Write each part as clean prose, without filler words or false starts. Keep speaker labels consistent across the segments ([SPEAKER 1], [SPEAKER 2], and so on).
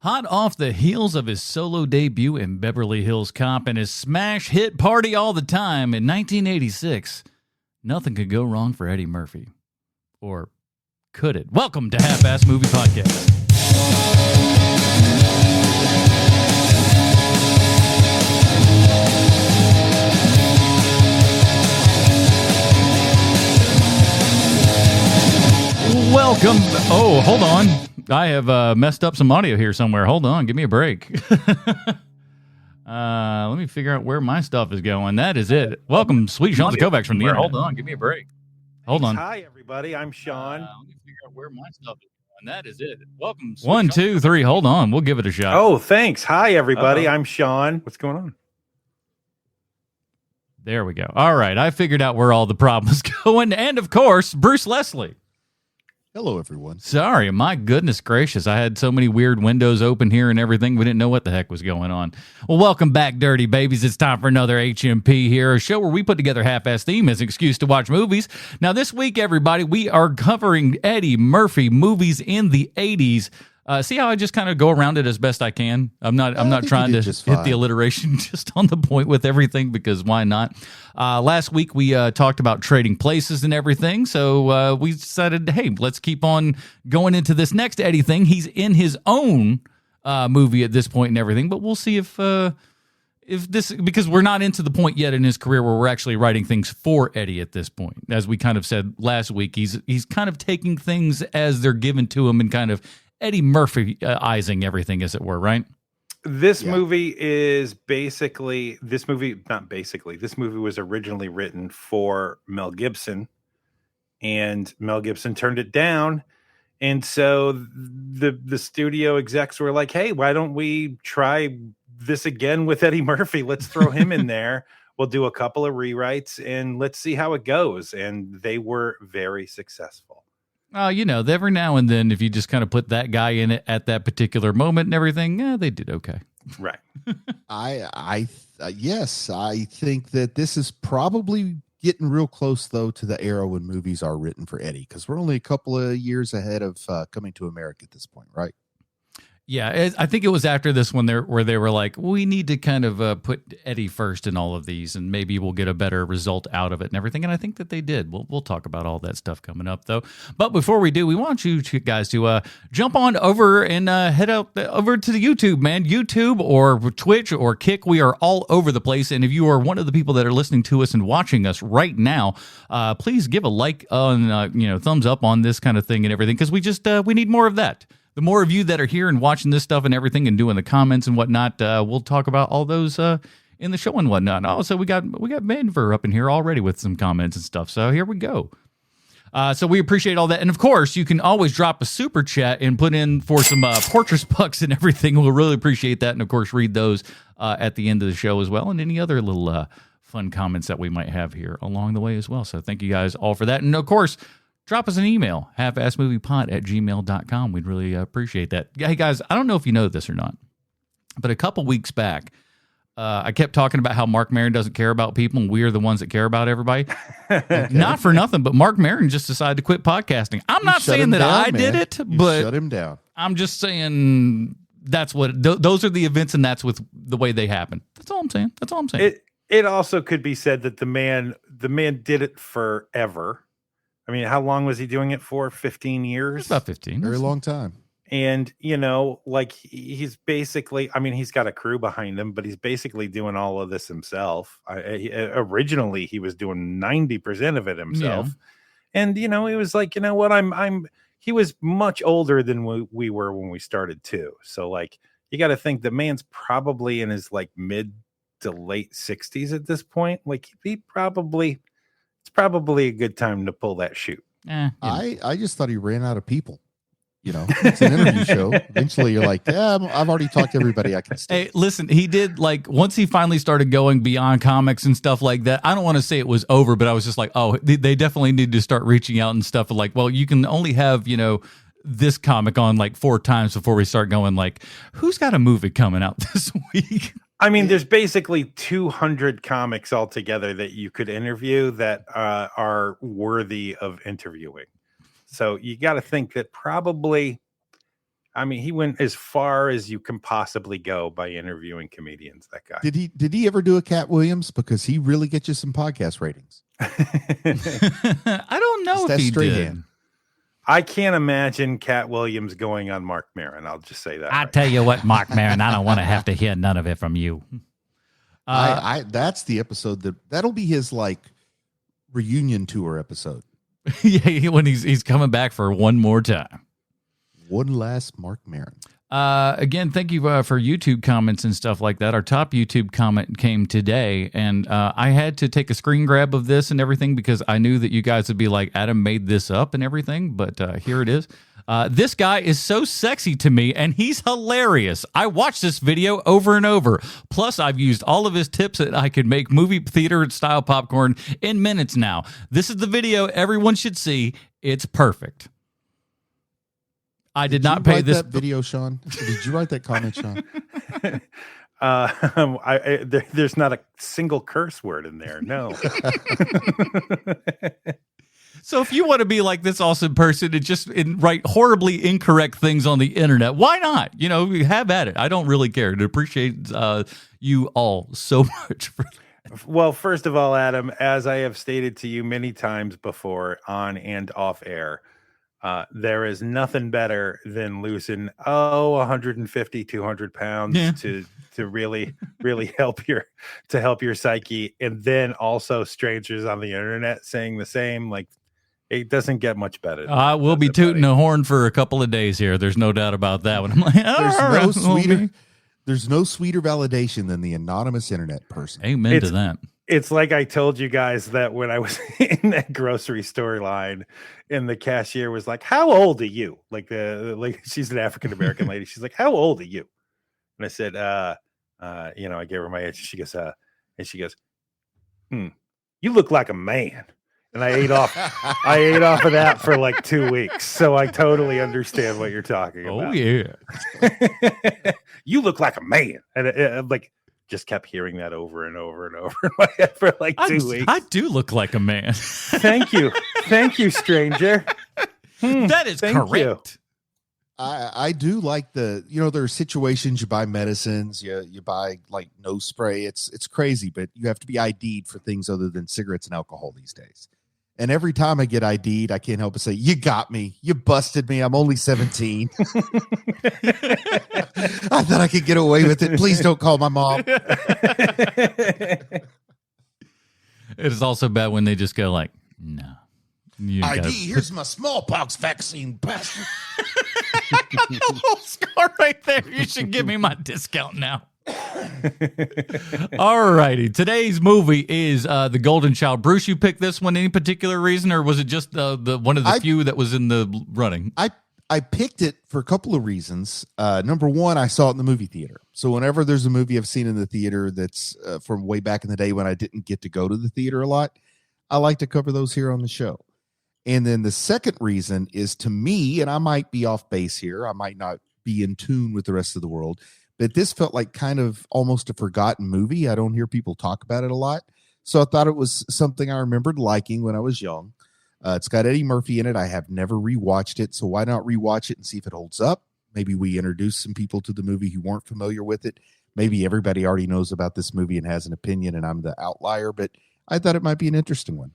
[SPEAKER 1] Hot off the heels of his solo debut in Beverly Hills Cop and his smash hit Party All the Time in 1986, nothing could go wrong for Eddie Murphy. Or could it? Welcome to Half-Ass Movie Podcast. Welcome. Oh, hold on. I have messed up some audio here somewhere. Hold on. Give me a break. Let me figure out where my stuff is going. That is it. Welcome, sweet Sean Kovacs from the internet. Hold on. Give me a break. Hold on.
[SPEAKER 2] Hi, everybody. I'm Sean.
[SPEAKER 1] Let me figure out where my stuff is going. That is it. Welcome. 1, 2, 3. Hold on. We'll give it a shot.
[SPEAKER 2] Oh, thanks. Hi, everybody. I'm Sean. What's going on?
[SPEAKER 1] There we go. All right. I figured out where all the problems going. And, of course, Bruce Leslie.
[SPEAKER 3] Hello, everyone.
[SPEAKER 1] Sorry, my goodness gracious. I had so many weird windows open here and everything. We didn't know what the heck was going on. Well, welcome back, Dirty Babies. It's time for another HMP here, a show where we put together half-ass theme as an excuse to watch movies. Now, this week, everybody, we are covering Eddie Murphy movies in the 80s. See how I just kind of go around it as best I can? I'm not trying to hit the alliteration just on the point with everything, because why not? Last week we talked about trading places and everything, so we decided, hey, let's keep on going into this next Eddie thing. He's in his own movie at this point and everything, but we'll see if this, because we're not into the point yet in his career where we're actually writing things for Eddie at this point. As we kind of said last week, he's kind of taking things as they're given to him and kind of Eddie Murphy-izing everything, as it were, right?
[SPEAKER 2] This movie is basically, this movie was originally written for Mel Gibson, and Mel Gibson turned it down. And so the studio execs were like, hey, why don't we try this again with Eddie Murphy? Let's throw him in there. We'll do a couple of rewrites and let's see how it goes. And they were very successful.
[SPEAKER 1] Every now and then, if you just kind of put that guy in it at that particular moment and everything, they did okay.
[SPEAKER 2] Right.
[SPEAKER 3] Yes, I think that this is probably getting real close, though, to the era when movies are written for Eddie, because we're only a couple of years ahead of Coming to America at this point, right?
[SPEAKER 1] Yeah, I think it was after this one where they were like, we need to kind of put Eddie first in all of these, and maybe we'll get a better result out of it and everything. And I think that they did. We'll talk about all that stuff coming up, though. But before we do, we want you guys to jump on over and head over to the YouTube, man. YouTube or Twitch or Kick, we are all over the place. And if you are one of the people that are listening to us and watching us right now, please give a like on, thumbs up on this kind of thing and everything, because we need more of that. The more of you that are here and watching this stuff and everything and doing the comments and whatnot, we'll talk about all those in the show and whatnot. Also, we got Manver up in here already with some comments and stuff. So here we go. So we appreciate all that. And of course, you can always drop a super chat and put in for some Fortress Bucks and everything. We'll really appreciate that. And of course, read those at the end of the show as well, and any other little fun comments that we might have here along the way as well. So thank you guys all for that. And of course, drop us an email, halfassmoviepod@gmail.com. We'd really appreciate that. Hey, guys, I don't know if you know this or not, but a couple weeks back, I kept talking about how Mark Maron doesn't care about people, and we are the ones that care about everybody. Not for nothing, but Mark Maron just decided to quit podcasting. I'm not saying that I did it, but
[SPEAKER 3] shut him down.
[SPEAKER 1] I'm just saying that's what those are the events, and that's with the way they happen. That's all I'm saying.
[SPEAKER 2] It also could be said that the man did it forever. I mean, how long was he doing it for? 15 years?
[SPEAKER 1] About 15.
[SPEAKER 3] Very long time.
[SPEAKER 2] And, he's basically, he's got a crew behind him, but he's basically doing all of this himself. Originally, he was doing 90% of it himself. Yeah. And, he was like, you know what, he was much older than we were when we started too. So you got to think the man's probably in his mid to late 60s at this point. It's probably a good time to pull that shoot.
[SPEAKER 3] I just thought he ran out of people. It's an interview show. Eventually you're like, yeah, I've already talked to everybody I can stay.
[SPEAKER 1] Hey, listen, he did once he finally started going beyond comics and stuff like that. I don't want to say it was over, but I was just like, oh, they definitely need to start reaching out and stuff. Well, you can only have, this comic on 4 times before we start going who's got a movie coming out this week?
[SPEAKER 2] There's basically 200 comics altogether that you could interview that are worthy of interviewing. So you got to think that probably I mean, he went as far as you can possibly go by interviewing comedians. That guy.
[SPEAKER 3] Did he ever do a Cat Williams? Because he really gets you some podcast ratings.
[SPEAKER 1] I don't know if he did.
[SPEAKER 3] Hand.
[SPEAKER 2] I can't imagine Cat Williams going on Mark Maron. I'll just say that.
[SPEAKER 1] I tell you what, Mark Maron, I don't want to have to hear none of it from you.
[SPEAKER 3] That's the episode that'll be his like reunion tour episode.
[SPEAKER 1] Yeah, when he's coming back for one more time.
[SPEAKER 3] One last Mark Maron.
[SPEAKER 1] Again, thank you for YouTube comments and stuff like that. Our top YouTube comment came today, and I had to take a screen grab of this and everything because I knew that you guys would be like, Adam made this up and everything, but here it is. This guy is so sexy to me, and he's hilarious. I watched this video over and over. Plus, I've used all of his tips that I could make movie theater-style popcorn in minutes now. This is the video everyone should see. It's perfect. I did not pay this
[SPEAKER 3] that video, Sean. Did you write that comment, Sean?
[SPEAKER 2] There's not a single curse word in there. No.
[SPEAKER 1] So if you want to be like this awesome person and write horribly incorrect things on the internet, why not? You know, have at it. I don't really care. I appreciate you all so much for that.
[SPEAKER 2] Well, first of all, Adam, as I have stated to you many times before on and off air, there is nothing better than losing 150, 200 pounds to really help your psyche, and then also strangers on the internet saying the same. Like, it doesn't get much better.
[SPEAKER 1] We'll be tooting a horn for a couple of days here. There's no doubt about that one. I'm like,
[SPEAKER 3] there's no sweeter validation than the anonymous internet person.
[SPEAKER 1] Amen to that.
[SPEAKER 2] It's like I told you guys that when I was in that grocery store line, and the cashier was like, "How old are you?" Like she's an African American lady. She's like, "How old are you?" And I said, I gave her my age. She goes, "You look like a man." And I ate off of that for like 2 weeks. So I totally understand what you're talking about.
[SPEAKER 1] Oh yeah.
[SPEAKER 2] You look like a man. And I just kept hearing that over and over and over in my head for like 2 weeks.
[SPEAKER 1] I do look like a man.
[SPEAKER 2] Thank you. Thank you, stranger.
[SPEAKER 1] That is correct.
[SPEAKER 2] You.
[SPEAKER 3] I do like there are situations you buy medicines, you buy like nose spray. It's crazy, but you have to be ID'd for things other than cigarettes and alcohol these days. And every time I get ID'd, I can't help but say, "You got me. You busted me. I'm only 17. I thought I could get away with it. Please don't call my mom."
[SPEAKER 1] It is also bad when they just go like, "No.
[SPEAKER 3] ID, here's my smallpox vaccine, bastard."
[SPEAKER 1] I got the whole scar right there. You should give me my discount now. All righty. Today's movie is The Golden Child. Bruce, you picked this one any particular reason, or was it just the one of the few that was in the running?
[SPEAKER 3] I picked it for a couple of reasons. Number one, I saw it in the movie theater. So whenever there's a movie I've seen in the theater that's from way back in the day when I didn't get to go to the theater a lot, I like to cover those here on the show. And then the second reason is, to me, and I might be off base here, I might not be in tune with the rest of the world, but this felt like kind of almost a forgotten movie. I don't hear people talk about it a lot. So I thought it was something I remembered liking when I was young. It's got Eddie Murphy in it. I have never rewatched it, so why not rewatch it and see if it holds up? Maybe we introduce some people to the movie who weren't familiar with it. Maybe everybody already knows about this movie and has an opinion, and I'm the outlier, but I thought it might be an interesting one.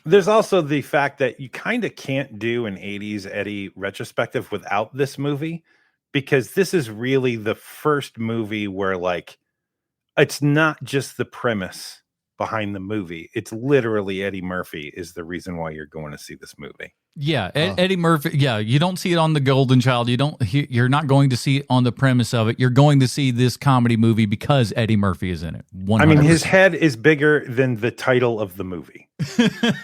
[SPEAKER 2] There's also the fact that you kind of can't do an 80s Eddie retrospective without this movie, because this is really the first movie where, like, it's not just the premise behind the movie. It's literally Eddie Murphy is the reason why you're going to see this movie.
[SPEAKER 1] Yeah, Eddie Murphy. Yeah, you don't see it on The Golden Child. You're not going to see it on the premise of it. You're going to see this comedy movie because Eddie Murphy is in it. 100%.
[SPEAKER 2] I mean, his head is bigger than the title of the movie.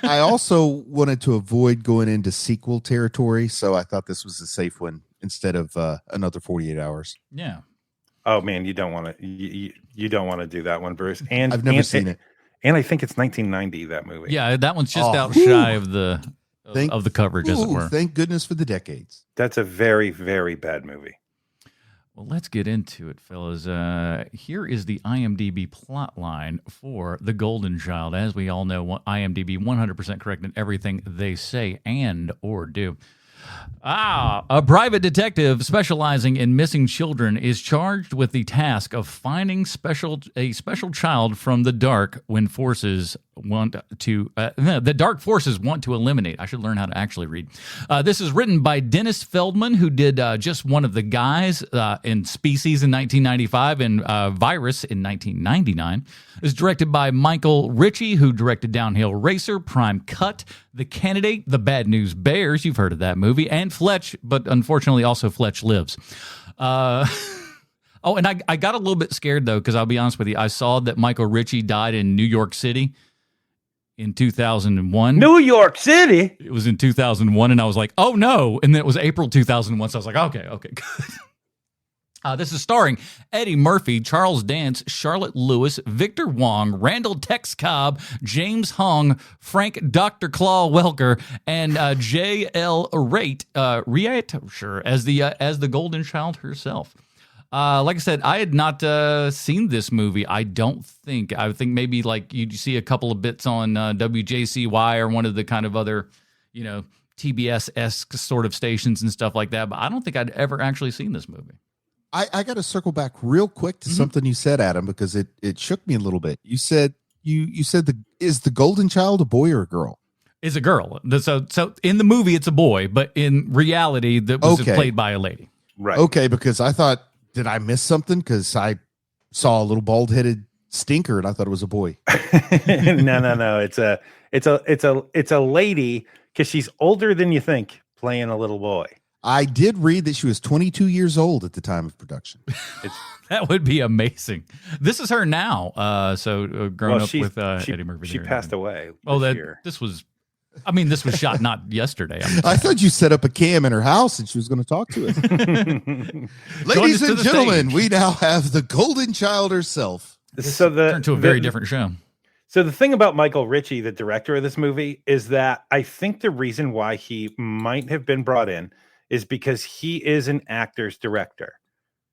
[SPEAKER 3] I also wanted to avoid going into sequel territory, so I thought this was a safe one instead of another 48 hours.
[SPEAKER 1] Yeah.
[SPEAKER 2] Oh man, you don't want to. You don't want to do that one, Bruce. And
[SPEAKER 3] I've never seen it.
[SPEAKER 2] And I think it's 1990, that movie.
[SPEAKER 1] Yeah, that one's just out shy of the coverage, as it were.
[SPEAKER 3] Thank goodness for the decades.
[SPEAKER 2] That's a very, very bad movie.
[SPEAKER 1] Well, let's get into it, fellas. Here is the IMDb plot line for The Golden Child. As we all know, IMDb 100% correct in everything they say and or do. A private detective specializing in missing children is charged with the task of finding a special child from the dark when forces want to the dark forces want to eliminate. I should learn how to actually read. This is written by Dennis Feldman, who did just one of the guys in Species in 1995 and Virus in 1999. It's directed by Michael Ritchie, who directed Downhill Racer, Prime Cut, The Candidate, The Bad News Bears. You've heard of that movie, and Fletch, but unfortunately also Fletch Lives. Oh, and I got a little bit scared, though, because I'll be honest with you. I saw that Michael Ritchie died in New York City in 2001.
[SPEAKER 2] New York City?
[SPEAKER 1] It was in 2001, and I was like, oh, no. And then it was April 2001, so I was like, okay, good. This is starring Eddie Murphy, Charles Dance, Charlotte Lewis, Victor Wong, Randall Tex Cobb, James Hong, Frank Dr. Claw Welker, and J.L. Riet, sure, as the Golden Child herself. Like I said, I had not seen this movie. I don't think. I think maybe like you see a couple of bits on WJCY or one of the kind of other, TBS-esque sort of stations and stuff like that. But I don't think I'd ever actually seen this movie.
[SPEAKER 3] I got to circle back real quick to something you said, Adam, because it shook me a little bit. You said is the Golden Child a boy or a girl?
[SPEAKER 1] It's a girl. So in the movie it's a boy, but in reality that was played by a lady.
[SPEAKER 2] Right.
[SPEAKER 3] Okay, because I thought, did I miss something? Because I saw a little bald-headed stinker and I thought it was a boy.
[SPEAKER 2] No. It's a lady because she's older than you think, playing a little boy.
[SPEAKER 3] I did read that she was 22 years old at the time of production.
[SPEAKER 1] That would be amazing. This is her now. Grown up with Eddie Murphy.
[SPEAKER 2] She passed away.
[SPEAKER 1] This was shot not yesterday.
[SPEAKER 3] I thought you set up a cam in her house and she was going to talk to us. Ladies and gentlemen, we now have the Golden Child herself.
[SPEAKER 1] Turned to a very different show.
[SPEAKER 2] So the thing about Michael Ritchie, the director of this movie, is that I think the reason why he might have been brought in is because he is an actor's director,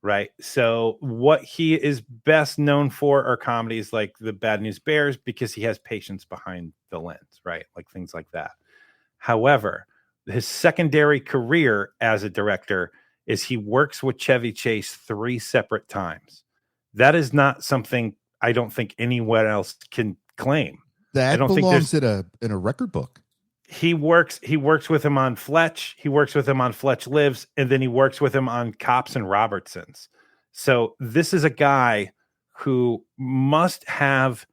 [SPEAKER 2] right? So what he is best known for are comedies like The Bad News Bears, because he has patience behind the lens, right? Like things like that. However, his secondary career as a director is he works with Chevy Chase 3 separate times. That is not something I don't think anyone else can claim.
[SPEAKER 3] That belongs in a record book.
[SPEAKER 2] He works with him on Fletch. He works with him on Fletch Lives, and then he works with him on Cops and Robertsons. So this is a guy who must have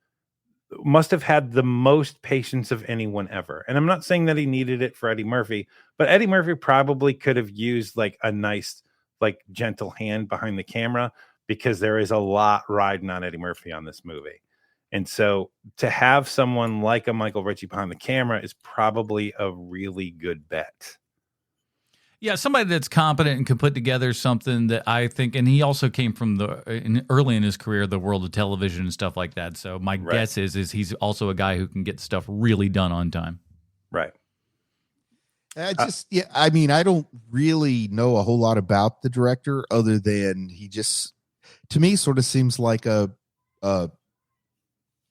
[SPEAKER 2] had the most patience of anyone ever. And I'm not saying that he needed it for Eddie Murphy, but Eddie Murphy probably could have used like a nice, like gentle hand behind the camera, because there is a lot riding on Eddie Murphy on this movie. And so to have someone like a Michael Ritchie behind the camera is probably a really good bet.
[SPEAKER 1] Yeah, somebody that's competent and can put together something that I think, and he also came from early in his career, the world of television and stuff like that. So my guess is he's also a guy who can get stuff really done on time.
[SPEAKER 2] Right.
[SPEAKER 3] I don't really know a whole lot about the director other than he just, to me, sort of seems like a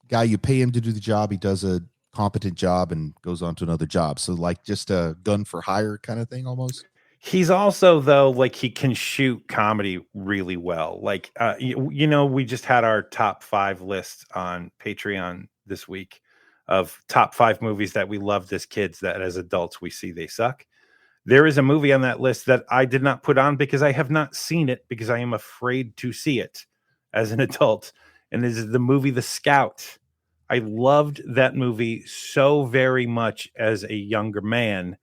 [SPEAKER 3] guy, you pay him to do the job, he does a competent job and goes on to another job. So like just a gun for hire kind of thing almost.
[SPEAKER 2] He's also, though, like he can shoot comedy really well. Like, we just had our top 5 list on Patreon this week of top 5 movies that we loved as kids that as adults we see they suck. There is a movie on that list that I did not put on because I have not seen it because I am afraid to see it as an adult. And this is the movie The Scout. I loved that movie so very much as a younger man.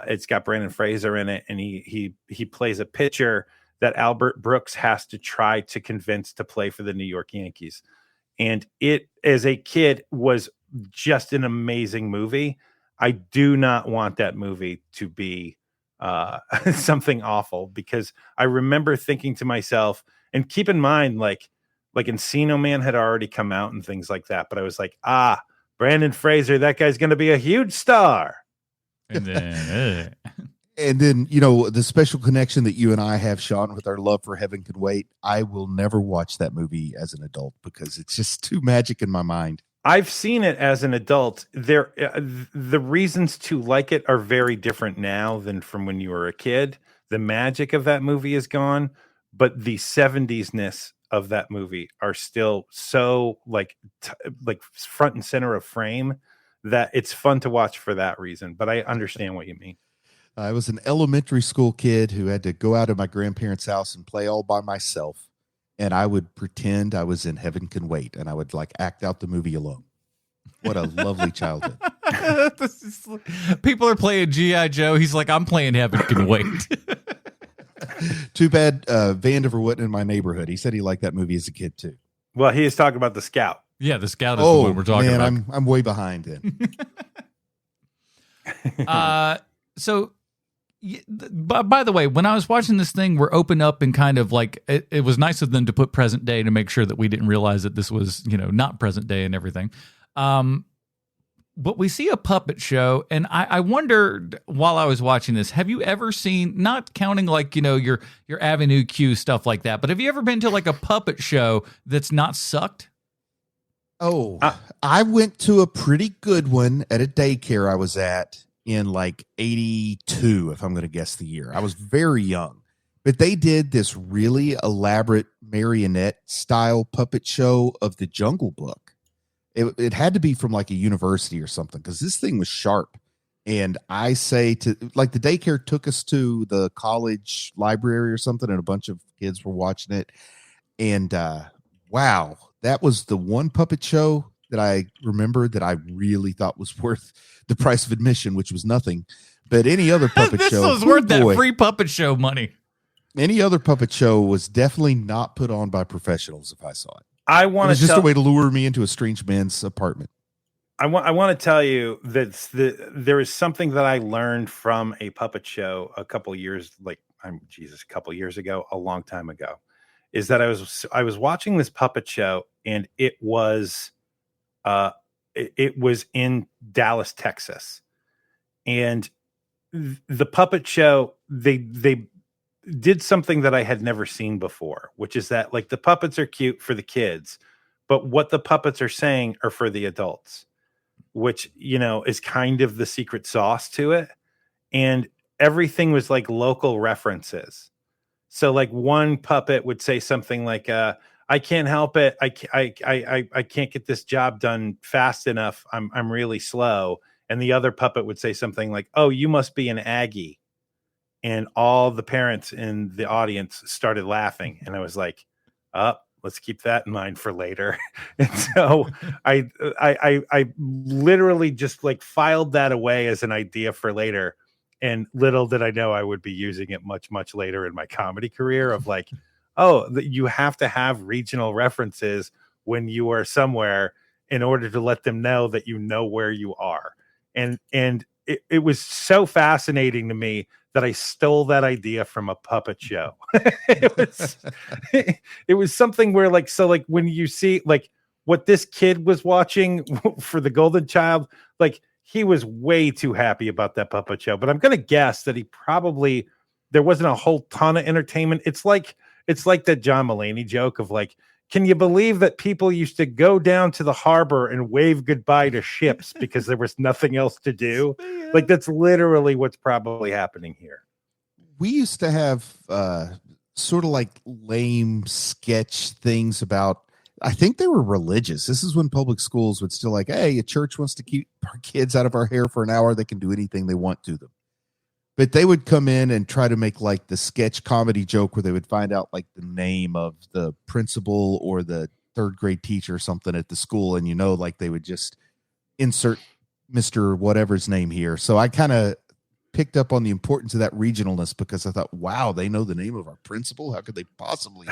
[SPEAKER 2] It's got Brandon Fraser in it, and he plays a pitcher that Albert Brooks has to try to convince to play for the New York Yankees. And it, as a kid, was just an amazing movie. I do not want that movie to be something awful, because I remember thinking to myself, and keep in mind, like Encino Man had already come out and things like that, but I was like, Brandon Fraser, that guy's going to be a huge star.
[SPEAKER 1] And then,
[SPEAKER 3] the special connection that you and I have, Sean, with our love for Heaven Can Wait. I will never watch that movie as an adult because it's just too magic in my mind.
[SPEAKER 2] I've seen it as an adult. The reasons to like it are very different now than from when you were a kid. The magic of that movie is gone, but the 70s-ness of that movie are still so like front and center of frame that it's fun to watch for that reason. But I understand what you mean.
[SPEAKER 3] I was an elementary school kid who had to go out of my grandparents' house and play all by myself. And I would pretend I was in Heaven Can Wait, and I would like act out the movie alone. What a lovely childhood.
[SPEAKER 1] People are playing G.I. Joe. He's like, I'm playing Heaven Can Wait.
[SPEAKER 3] Too bad Vandiver wasn't in my neighborhood. He said he liked that movie as a kid too.
[SPEAKER 2] Well, he is talking about The Scout.
[SPEAKER 1] Yeah, The Scout is the one we're talking about.
[SPEAKER 3] I'm way behind then.
[SPEAKER 1] So, by the way, when I was watching this thing, we're open up and kind of like it was nice of them to put present day to make sure that we didn't realize that this was, not present day and everything. But we see a puppet show, and I wondered while I was watching this, have you ever seen, not counting like, your Avenue Q stuff like that, but have you ever been to like a puppet show that's not sucked?
[SPEAKER 3] Oh, I went to a pretty good one at a daycare I was at in like 82, if I'm going to guess the year. I was very young, but they did this really elaborate marionette style puppet show of the Jungle Book. It had to be from like a university or something, because this thing was sharp. And I say to like the daycare took us to the college library or something, and a bunch of kids were watching it. And wow, that was the one puppet show that I remember that I really thought was worth the price of admission, which was nothing. But any other puppet show,
[SPEAKER 1] this was worth that free puppet show money.
[SPEAKER 3] Any other puppet show was definitely not put on by professionals. If I saw it,
[SPEAKER 2] I want to
[SPEAKER 3] just a way to lure me into a strange man's apartment.
[SPEAKER 2] I want to tell you that there is something that I learned from a puppet show a couple years ago, a long time ago, is that I was watching this puppet show, and it was in Dallas, Texas, and the puppet show they did something that I had never seen before, which is that like the puppets are cute for the kids, but what the puppets are saying are for the adults, which, is kind of the secret sauce to it. And everything was like local references. So like one puppet would say something like, I can't help it. I can't get this job done fast enough. I'm really slow. And the other puppet would say something like, oh, you must be an Aggie. And all the parents in the audience started laughing. And I was like, let's keep that in mind for later. And so I literally just like filed that away as an idea for later. And little did I know I would be using it much, much later in my comedy career of like, you have to have regional references when you are somewhere in order to let them know that you know where you are. And it was so fascinating to me that I stole that idea from a puppet show. It was something where like when you see like what this kid was watching for the Golden Child, like he was way too happy about that puppet show. But I'm going to guess that there wasn't a whole ton of entertainment. It's like that John Mulaney joke of like, can you believe that people used to go down to the harbor and wave goodbye to ships because there was nothing else to do? Like, that's literally what's probably happening here.
[SPEAKER 3] We used to have sort of like lame sketch things about, I think they were religious. This is when public schools would still like, hey, a church wants to keep our kids out of our hair for an hour. They can do anything they want to them. But they would come in and try to make like the sketch comedy joke where they would find out like the name of the principal or the third grade teacher or something at the school. And, like they would just insert Mr. whatever's name here. So I kind of picked up on the importance of that regionalness because I thought, wow, they know the name of our principal. How could they possibly?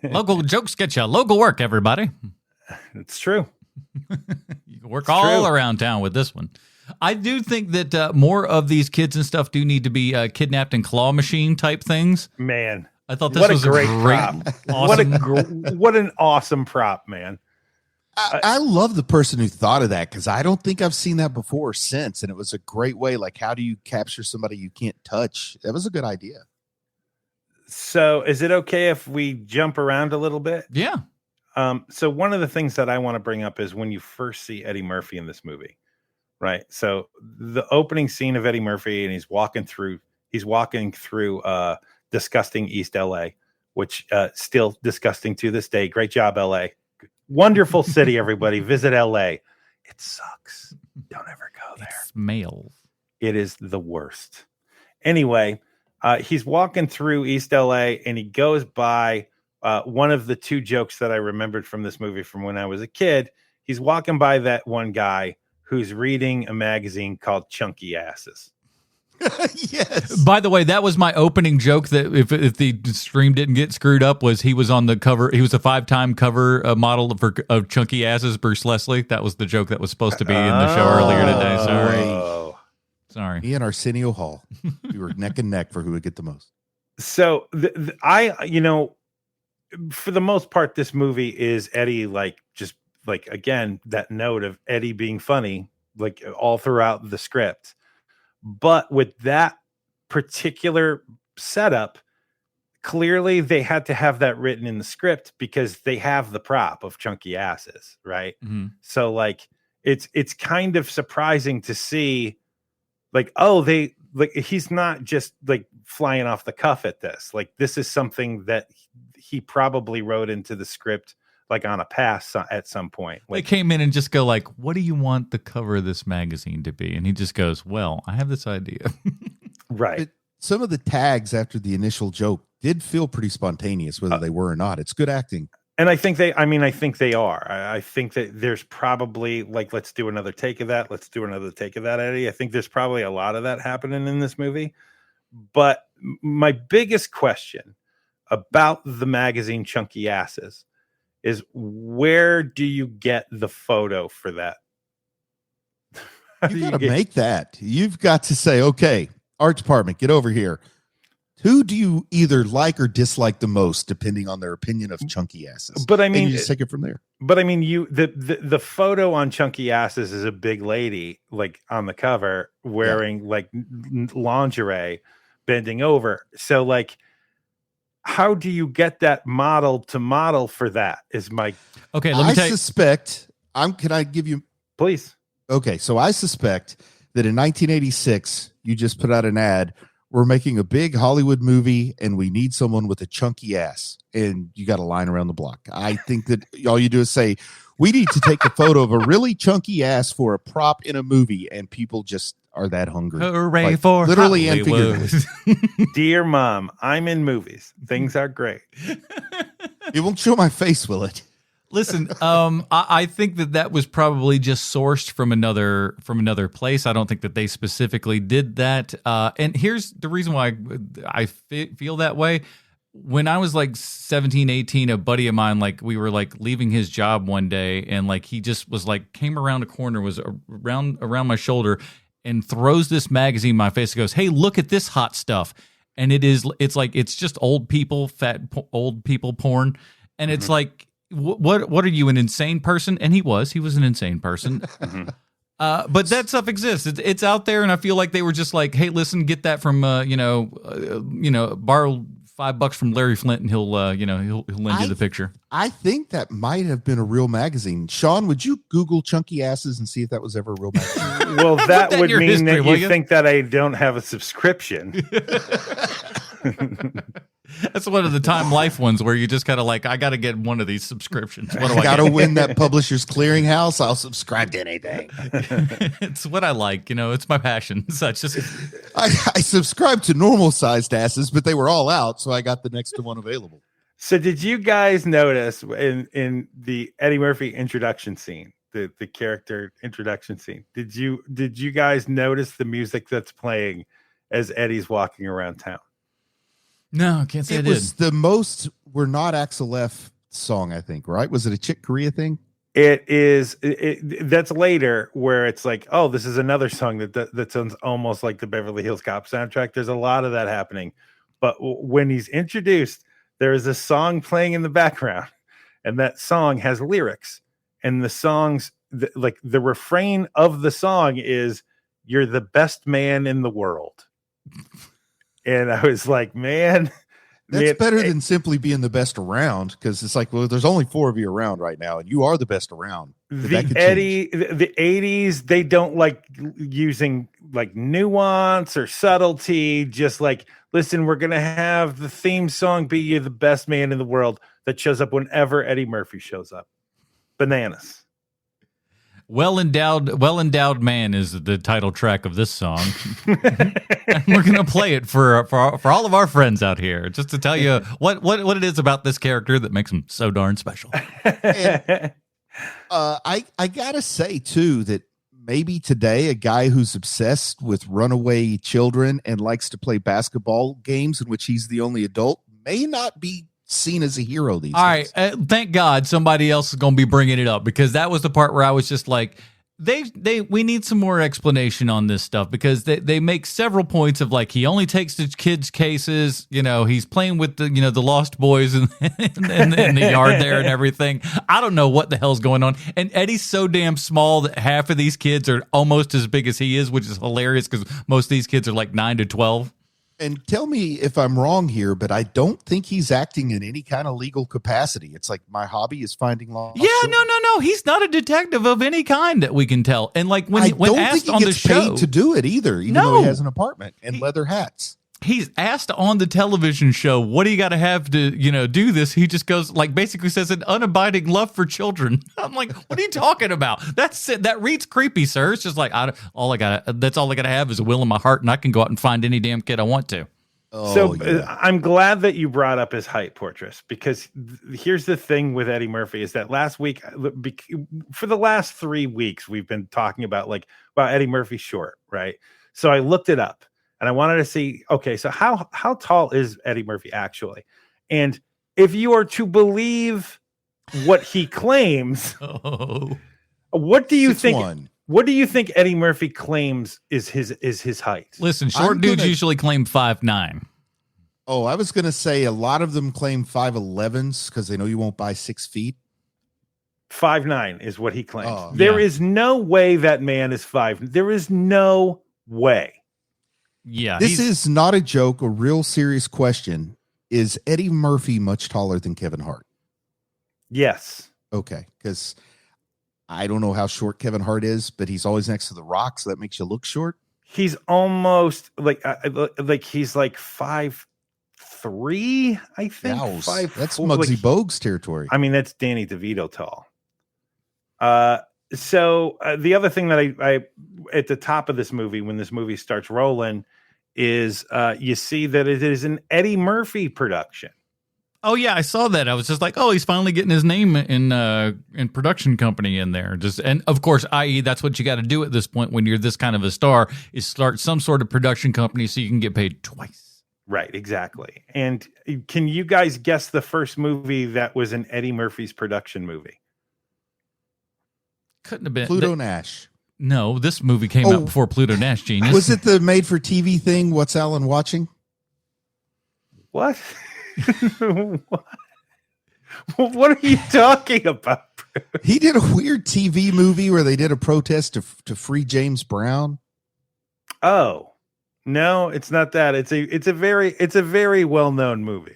[SPEAKER 1] Local jokes get you local work, everybody.
[SPEAKER 2] It's true.
[SPEAKER 1] You can work all around town with this one. I do think that more of these kids and stuff do need to be kidnapped in claw machine type things.
[SPEAKER 2] Man,
[SPEAKER 1] I thought this was a great prop.
[SPEAKER 2] Awesome. What an awesome prop, man.
[SPEAKER 3] I love the person who thought of that because I don't think I've seen that before or since. And it was a great way. Like, how do you capture somebody you can't touch? That was a good idea.
[SPEAKER 2] So is it okay if we jump around a little bit?
[SPEAKER 1] Yeah.
[SPEAKER 2] So one of the things that I want to bring up is when you first see Eddie Murphy in this movie, right? So the opening scene of Eddie Murphy, and he's walking through disgusting East LA, which still disgusting to this day. Great job, LA. Wonderful city, everybody. Visit LA. It sucks. Don't ever go there.
[SPEAKER 1] It smells.
[SPEAKER 2] It is the worst. Anyway, he's walking through East LA, and he goes by one of the two jokes that I remembered from this movie from when I was a kid. He's walking by that one guy who's reading a magazine called Chunky Asses.
[SPEAKER 3] Yes.
[SPEAKER 1] By the way, that was my opening joke. That if the stream didn't get screwed up, was he was on the cover. He was a 5-time cover model of Chunky Asses. Bruce Leslie. That was the joke that was supposed to be in the show earlier today. Sorry.
[SPEAKER 3] Me and Arsenio Hall, we were neck and neck for who would get the most.
[SPEAKER 2] So for the most part, this movie is Eddie, again, that note of Eddie being funny, like all throughout the script. But with that particular setup, clearly they had to have that written in the script because they have the prop of Chunky Asses, right?
[SPEAKER 1] Mm-hmm.
[SPEAKER 2] So it's kind of surprising to see he's not just like flying off the cuff at this. Like, this is something that he probably wrote into the script like on a pass at some point.
[SPEAKER 1] They came in and just go like, what do you want the cover of this magazine to be? And he just goes, well, I have this idea.
[SPEAKER 2] Right.
[SPEAKER 3] But some of the tags after the initial joke did feel pretty spontaneous, whether they were or not. It's good acting.
[SPEAKER 2] And I think they are. I think that there's probably let's do another take of that. Let's do another take of that, Eddie. I think there's probably a lot of that happening in this movie. But my biggest question about the magazine Chunky Asses is, where do you get the photo for that?
[SPEAKER 3] You got to make that. You've got to say, okay, art department, get over here. Who do you either like or dislike the most, depending on their opinion of Chunky Asses?
[SPEAKER 2] But I mean,
[SPEAKER 3] and you just take it from there.
[SPEAKER 2] But I mean, the photo on Chunky Asses is a big lady, like on the cover, wearing lingerie, bending over. So how do you get that model to model for that? Is my
[SPEAKER 1] okay? Let me tell you.
[SPEAKER 3] Suspect. Can I give you?
[SPEAKER 2] Please.
[SPEAKER 3] Okay, so I suspect that in 1986, you just put out an ad. We're making a big Hollywood movie, and we need someone with a chunky ass. And you got a line around the block. I think that all you do is say, we need to take a photo of a really chunky ass for a prop in a movie, and people just are that hungry.
[SPEAKER 1] Hooray for
[SPEAKER 3] literally
[SPEAKER 1] Hollywood.
[SPEAKER 3] and figuratively.
[SPEAKER 2] Dear Mom, I'm in movies. Things are great.
[SPEAKER 3] It won't show my face, will it?
[SPEAKER 1] Listen, I think that was probably just sourced from another place. I don't think that they specifically did that. And here's the reason why I feel that way. When I was 17, 18, a buddy of mine, we were leaving his job one day, and he just was came around a corner, was around my shoulder, and throws this magazine in my face and goes, "Hey, look at this hot stuff." And it's just old people porn. And it's what are you, an insane person? And he was an insane person. But that stuff exists. It's out there. And I feel like they were just hey, listen, get that from, borrow $5 from Larry Flint, and he'll lend you the picture.
[SPEAKER 3] I think that might have been a real magazine. Sean, would you Google Chunky Asses and see if that was ever a real magazine?
[SPEAKER 2] Well, that would mean history, that you think that I don't have a subscription.
[SPEAKER 1] That's one of the Time Life ones where you just kind of I got to get one of these subscriptions. What do
[SPEAKER 3] I got to win that Publishers Clearinghouse. I'll subscribe to anything.
[SPEAKER 1] It's what I like. It's my passion. So it's just
[SPEAKER 3] I subscribed to normal sized asses, but they were all out, so I got the next one available.
[SPEAKER 2] So did you guys notice in the Eddie Murphy introduction scene, the character introduction scene, did you guys notice the music that's playing as Eddie's walking around town?
[SPEAKER 1] No, I can't say I did.
[SPEAKER 3] It was the most We're Not Axel F song, I think, right? Was it a Chick Corea thing?
[SPEAKER 2] It is. That's later where it's oh, this is another song that sounds almost like the Beverly Hills Cop soundtrack. There's a lot of that happening. But when he's introduced, there is a song playing in the background, and that song has lyrics. And the songs, the refrain of the song is, "You're the best man in the world." And I was like, man,
[SPEAKER 3] That's better than simply being the best around, because it's like, well, there's only 4 of you around right now, and you are the best around.
[SPEAKER 2] The 80s, they don't like using like nuance or subtlety. Just like, listen, we're gonna have the theme song be "You're the Best Man in the World" that shows up whenever Eddie Murphy shows up. Bananas.
[SPEAKER 1] Well endowed man is the title track of this song. And we're gonna play it for all of our friends out here, just to tell you what it is about this character that makes him so darn special.
[SPEAKER 3] And, I gotta say too that maybe today a guy who's obsessed with runaway children and likes to play basketball games in which he's the only adult may not be seen as a hero these days.
[SPEAKER 1] All right, thank God somebody else is going to be bringing it up, because that was the part where I was just like, we need some more explanation on this stuff, because they make several points of like, he only takes the kids' cases, he's playing with the the lost boys in the yard there and everything. I don't know what the hell's going on, and Eddie's so damn small that half of these kids are almost as big as he is, which is hilarious because most of these kids are like 9 to 12.
[SPEAKER 3] And tell me if I'm wrong here, but I don't think he's acting in any kind of legal capacity. It's like, my hobby is finding lost children.
[SPEAKER 1] No. He's not a detective of any kind that we can tell. And like when asked
[SPEAKER 3] think
[SPEAKER 1] on
[SPEAKER 3] he
[SPEAKER 1] the
[SPEAKER 3] gets
[SPEAKER 1] show
[SPEAKER 3] paid to do it either, even though he has an apartment and leather hats.
[SPEAKER 1] He's asked on the television show, what do you got to have to, do this? He just goes, like, basically says an unabiding love for children. I'm like, what are you talking about? That's it. That reads creepy, sir. It's just like, that's all I got to have is a will in my heart, and I can go out and find any damn kid I want to.
[SPEAKER 2] I'm glad that you brought up his height, Portress, because here's the thing with Eddie Murphy is that last week, for the last 3 weeks, we've been talking about Eddie Murphy's short, right? So I looked it up. And I wanted to see, okay, so how tall is Eddie Murphy actually? And if you are to believe what he claims, what do you think? What do you think Eddie Murphy claims is his height?
[SPEAKER 1] Listen, short dudes usually claim 5'9".
[SPEAKER 3] Oh, I was going to say a lot of them claim 5'11s because they know you won't buy 6 feet.
[SPEAKER 2] 5'9" is what he claims. There is no way that man is 5. There is no way.
[SPEAKER 1] Yeah,
[SPEAKER 3] this is not a joke. A real serious question. Is Eddie Murphy much taller than Kevin Hart?
[SPEAKER 2] Yes.
[SPEAKER 3] Okay, because I don't know how short Kevin Hart is, but he's always next to The Rock, so that makes you look short.
[SPEAKER 2] He's almost like he's like 5'3", I think.
[SPEAKER 3] That's Muggsy Bogues territory.
[SPEAKER 2] I mean, that's Danny DeVito tall. So the other thing that I at the top of this movie, when this movie starts rolling, is you see that it is an Eddie Murphy production.
[SPEAKER 1] Oh yeah, I saw that. I was just like, oh, he's finally getting his name in production company in there. And of course, i.e., that's what you got to do at this point when you're this kind of a star, is start some sort of production company so you can get paid twice.
[SPEAKER 2] Right, exactly. And can you guys guess the first movie that was an Eddie Murphy's production movie?
[SPEAKER 1] Couldn't have been
[SPEAKER 3] Pluto Nash.
[SPEAKER 1] No, this movie came out before Pluto Nash, genius.
[SPEAKER 3] Was it the made-for-TV thing, What's Alan Watching?
[SPEAKER 2] What? What are you talking about?
[SPEAKER 3] He did a weird TV movie where they did a protest to free James Brown.
[SPEAKER 2] Oh, no, it's not that. It's a very well-known movie.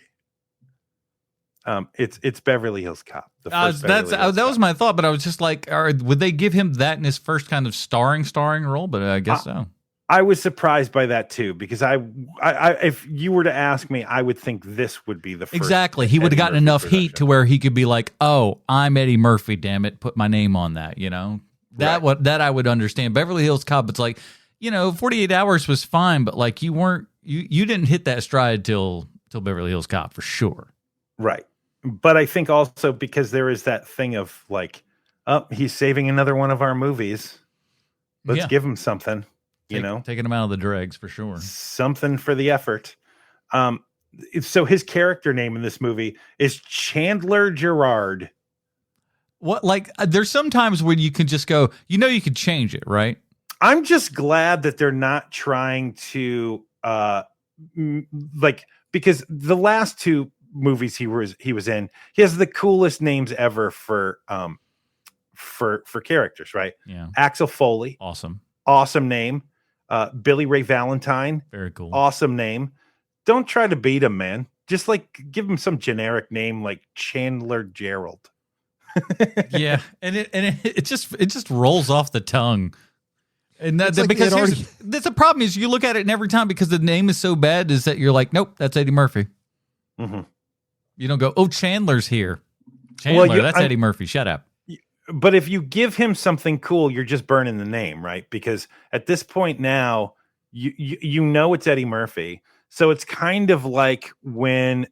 [SPEAKER 2] It's Beverly Hills Cop.
[SPEAKER 1] That was my thought, but I was just like, would they give him that in his first kind of starring role? But I guess so.
[SPEAKER 2] I was surprised by that too, because I if you were to ask me, I would think this would be the first.
[SPEAKER 1] Exactly. He would have gotten enough heat to where he could be like, "Oh, I'm Eddie Murphy, damn it, put my name on that." That I would understand. Beverly Hills Cop, it's like, 48 Hours was fine, but like you didn't hit that stride till Beverly Hills Cop for sure.
[SPEAKER 2] Right. But I think also because there is that thing of like, oh, he's saving another one of our movies. Let's give him something.
[SPEAKER 1] Taking him out of the dregs for sure.
[SPEAKER 2] Something for the effort. So his character name in this movie is Chandler Gerard.
[SPEAKER 1] What, like, there's sometimes when you can just go, you could change it, right?
[SPEAKER 2] I'm just glad that they're not trying to, because the last two movies he was in, he has the coolest names ever for characters, right?
[SPEAKER 1] Yeah.
[SPEAKER 2] Axel Foley. Awesome name. Billy Ray Valentine.
[SPEAKER 1] Very cool.
[SPEAKER 2] Awesome name. Don't try to beat him, man. Just like give him some generic name like Chandler Gerald.
[SPEAKER 1] Yeah, and it just rolls off the tongue. And that,
[SPEAKER 3] Like
[SPEAKER 1] because
[SPEAKER 3] already...
[SPEAKER 1] the problem is you look at it and every time, because the name is so bad, is that you're like, nope, that's Eddie Murphy.
[SPEAKER 2] Mm-hmm.
[SPEAKER 1] You don't go, oh, Chandler's here. Chandler, that's Eddie Murphy. Shut up.
[SPEAKER 2] But if you give him something cool, you're just burning the name, right? Because at this point now, you know it's Eddie Murphy. So it's kind of like when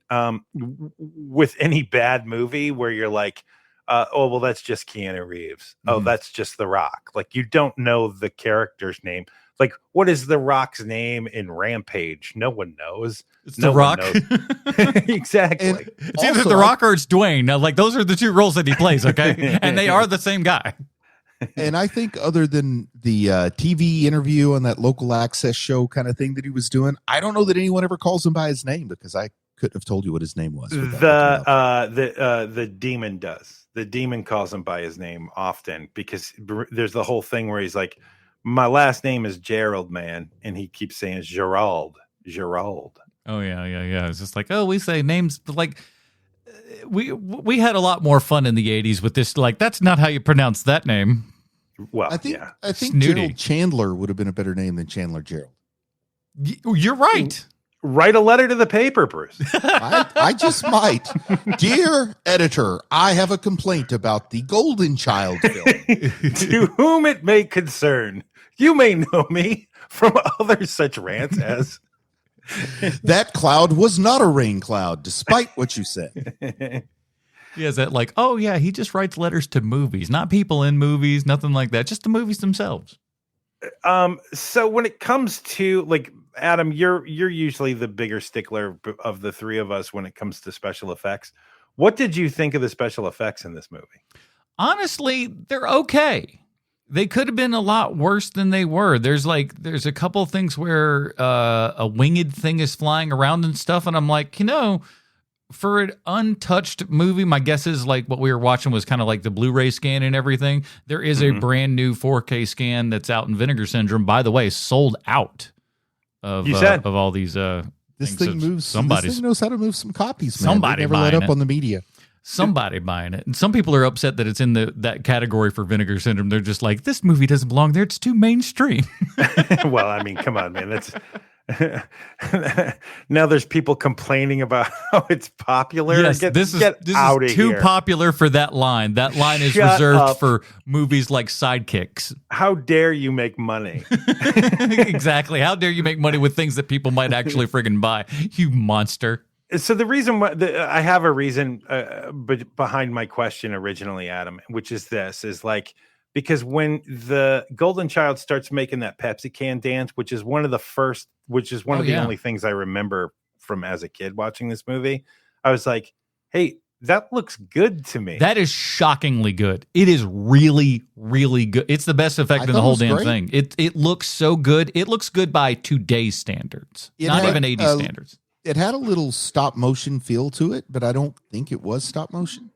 [SPEAKER 2] with any bad movie where you're like, oh, well, that's just Keanu Reeves. Oh, that's just The Rock. Like, you don't know the character's name. Like, what is The Rock's name in Rampage? No one knows.
[SPEAKER 1] It's The Rock.
[SPEAKER 2] Exactly.
[SPEAKER 1] And it's either The Rock or it's Dwayne. Now, like, those are the two roles that he plays, okay? And they are the same guy.
[SPEAKER 3] And I think other than the TV interview on that local access show kind of thing that he was doing, I don't know that anyone ever calls him by his name, because I couldn't have told you what his name was.
[SPEAKER 2] The demon does. The demon calls him by his name often, because there's the whole thing where he's like, my last name is Gerald, man. And he keeps saying Gerald.
[SPEAKER 1] Oh, yeah. It's just like, oh, we say names, but like, we had a lot more fun in the 80s with this. Like, that's not how you pronounce that name.
[SPEAKER 2] Well,
[SPEAKER 3] I think
[SPEAKER 1] Snooty.
[SPEAKER 3] Gerald Chandler would have been a better name than Chandler Gerald.
[SPEAKER 1] You're right.
[SPEAKER 2] Write a letter to the paper, Bruce.
[SPEAKER 3] I just might. Dear editor, I have a complaint about the Golden Child film.
[SPEAKER 2] To whom it may concern, you may know me from other such rants as...
[SPEAKER 3] That cloud was not a rain cloud, despite what you said.
[SPEAKER 1] He has that like, oh, yeah, he just writes letters to movies, not people in movies, nothing like that, just the movies themselves.
[SPEAKER 2] So when it comes to, like, Adam, you're usually the bigger stickler of the three of us when it comes to special effects. What did you think of the special effects in this movie?
[SPEAKER 1] Honestly, they're okay. They could have been a lot worse than they were. There's a couple of things where a winged thing is flying around and stuff, and I'm like, for an untouched movie, my guess is like what we were watching was kind of like the Blu-ray scan and everything. There is a brand new 4K scan that's out in Vinegar Syndrome, by the way, sold out of all these.
[SPEAKER 3] This thing moves.
[SPEAKER 1] This
[SPEAKER 3] thing knows how to move some copies. Man.
[SPEAKER 1] Somebody
[SPEAKER 3] never let up on the media.
[SPEAKER 1] Somebody buying it, and some people are upset that it's in that category for Vinegar Syndrome. They're just like, this movie doesn't belong there; it's too mainstream.
[SPEAKER 2] Well, I mean, come on, man. That's now there's people complaining about how it's popular.
[SPEAKER 1] Yes, this is too popular for that line. That line is reserved for movies like Sidekicks.
[SPEAKER 2] How dare you make money?
[SPEAKER 1] Exactly. How dare you make money with things that people might actually friggin' buy? You monster.
[SPEAKER 2] So the reason why I have a reason behind my question originally, Adam, which is this, is like, because when the Golden Child starts making that Pepsi can dance, which is one of the only things I remember from as a kid watching this movie, I was like, hey, that looks good to me.
[SPEAKER 1] That is shockingly good. It is really, really good. It's the best effect in the whole damn thing. It looks so good. It looks good by today's standards, not even 80s standards.
[SPEAKER 3] It had a little stop motion feel to it, but I don't think it was stop motion.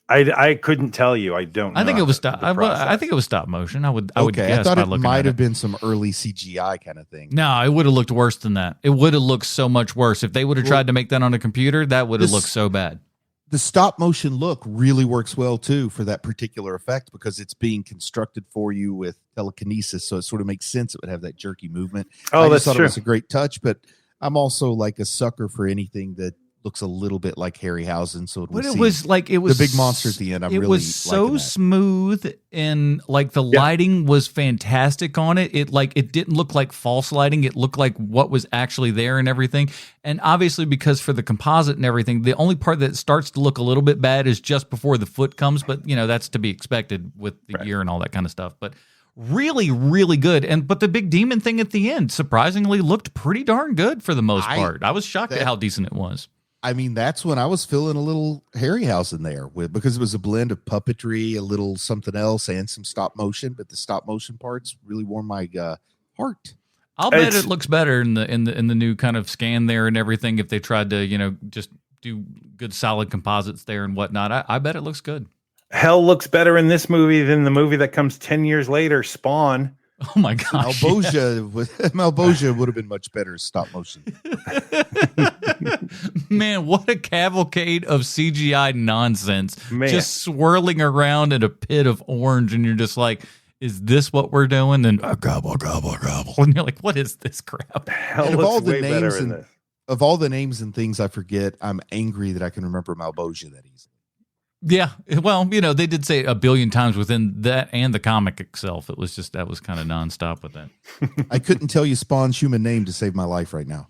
[SPEAKER 2] I couldn't tell you. I don't know.
[SPEAKER 1] I think it was stop. I think it was stop motion. I would guess.
[SPEAKER 3] I thought
[SPEAKER 1] by
[SPEAKER 3] it
[SPEAKER 1] looking
[SPEAKER 3] might
[SPEAKER 1] at
[SPEAKER 3] have been some early CGI kind of thing.
[SPEAKER 1] No, it would have looked worse than that. It would have looked so much worse. If they would have tried to make that on a computer, that would have looked so bad.
[SPEAKER 3] The stop motion look really works well too for that particular effect, because it's being constructed for you with telekinesis, so it sort of makes sense. It would have that jerky movement.
[SPEAKER 2] Oh,
[SPEAKER 3] I thought it was a great touch, but I'm also like a sucker for anything that looks a little bit like Harryhausen. So
[SPEAKER 1] it was the
[SPEAKER 3] big monster at the end.
[SPEAKER 1] It was so smooth, and like the lighting was fantastic on it. It didn't look like false lighting. It looked like what was actually there and everything. And obviously, because for the composite and everything, the only part that starts to look a little bit bad is just before the foot comes. But that's to be expected with the gear and all that kind of stuff. But really, really good. But the big demon thing at the end surprisingly looked pretty darn good for the most part. I was shocked at how decent it was.
[SPEAKER 3] I mean, that's when I was feeling a little Harryhausen there because it was a blend of puppetry, a little something else, and some stop motion. But the stop motion parts really warmed my heart.
[SPEAKER 1] I'll bet it looks better in the new kind of scan there and everything. If they tried to just do good solid composites there and whatnot, I bet it looks good.
[SPEAKER 2] Hell looks better in this movie than the movie that comes 10 years later, Spawn,
[SPEAKER 1] Oh my gosh.
[SPEAKER 3] Malbosia would have been much better as stop motion.
[SPEAKER 1] Man, what a cavalcade of CGI nonsense.
[SPEAKER 2] Man.
[SPEAKER 1] Just swirling around in a pit of orange, and you're just like, is this what we're doing? And gobble, gobble, gobble. And you're like, what is this crap?
[SPEAKER 2] Hell
[SPEAKER 3] And of
[SPEAKER 2] looks
[SPEAKER 3] all the
[SPEAKER 2] way better
[SPEAKER 3] names
[SPEAKER 2] in
[SPEAKER 3] and
[SPEAKER 2] this.
[SPEAKER 3] of all the names and things I forget, I'm angry that I can remember Malbosia that easily.
[SPEAKER 1] Yeah. Well, they did say a billion times within that and the comic itself. It was just, that was kind of nonstop with that.
[SPEAKER 3] I couldn't tell you Spawn's human name to save my life right now.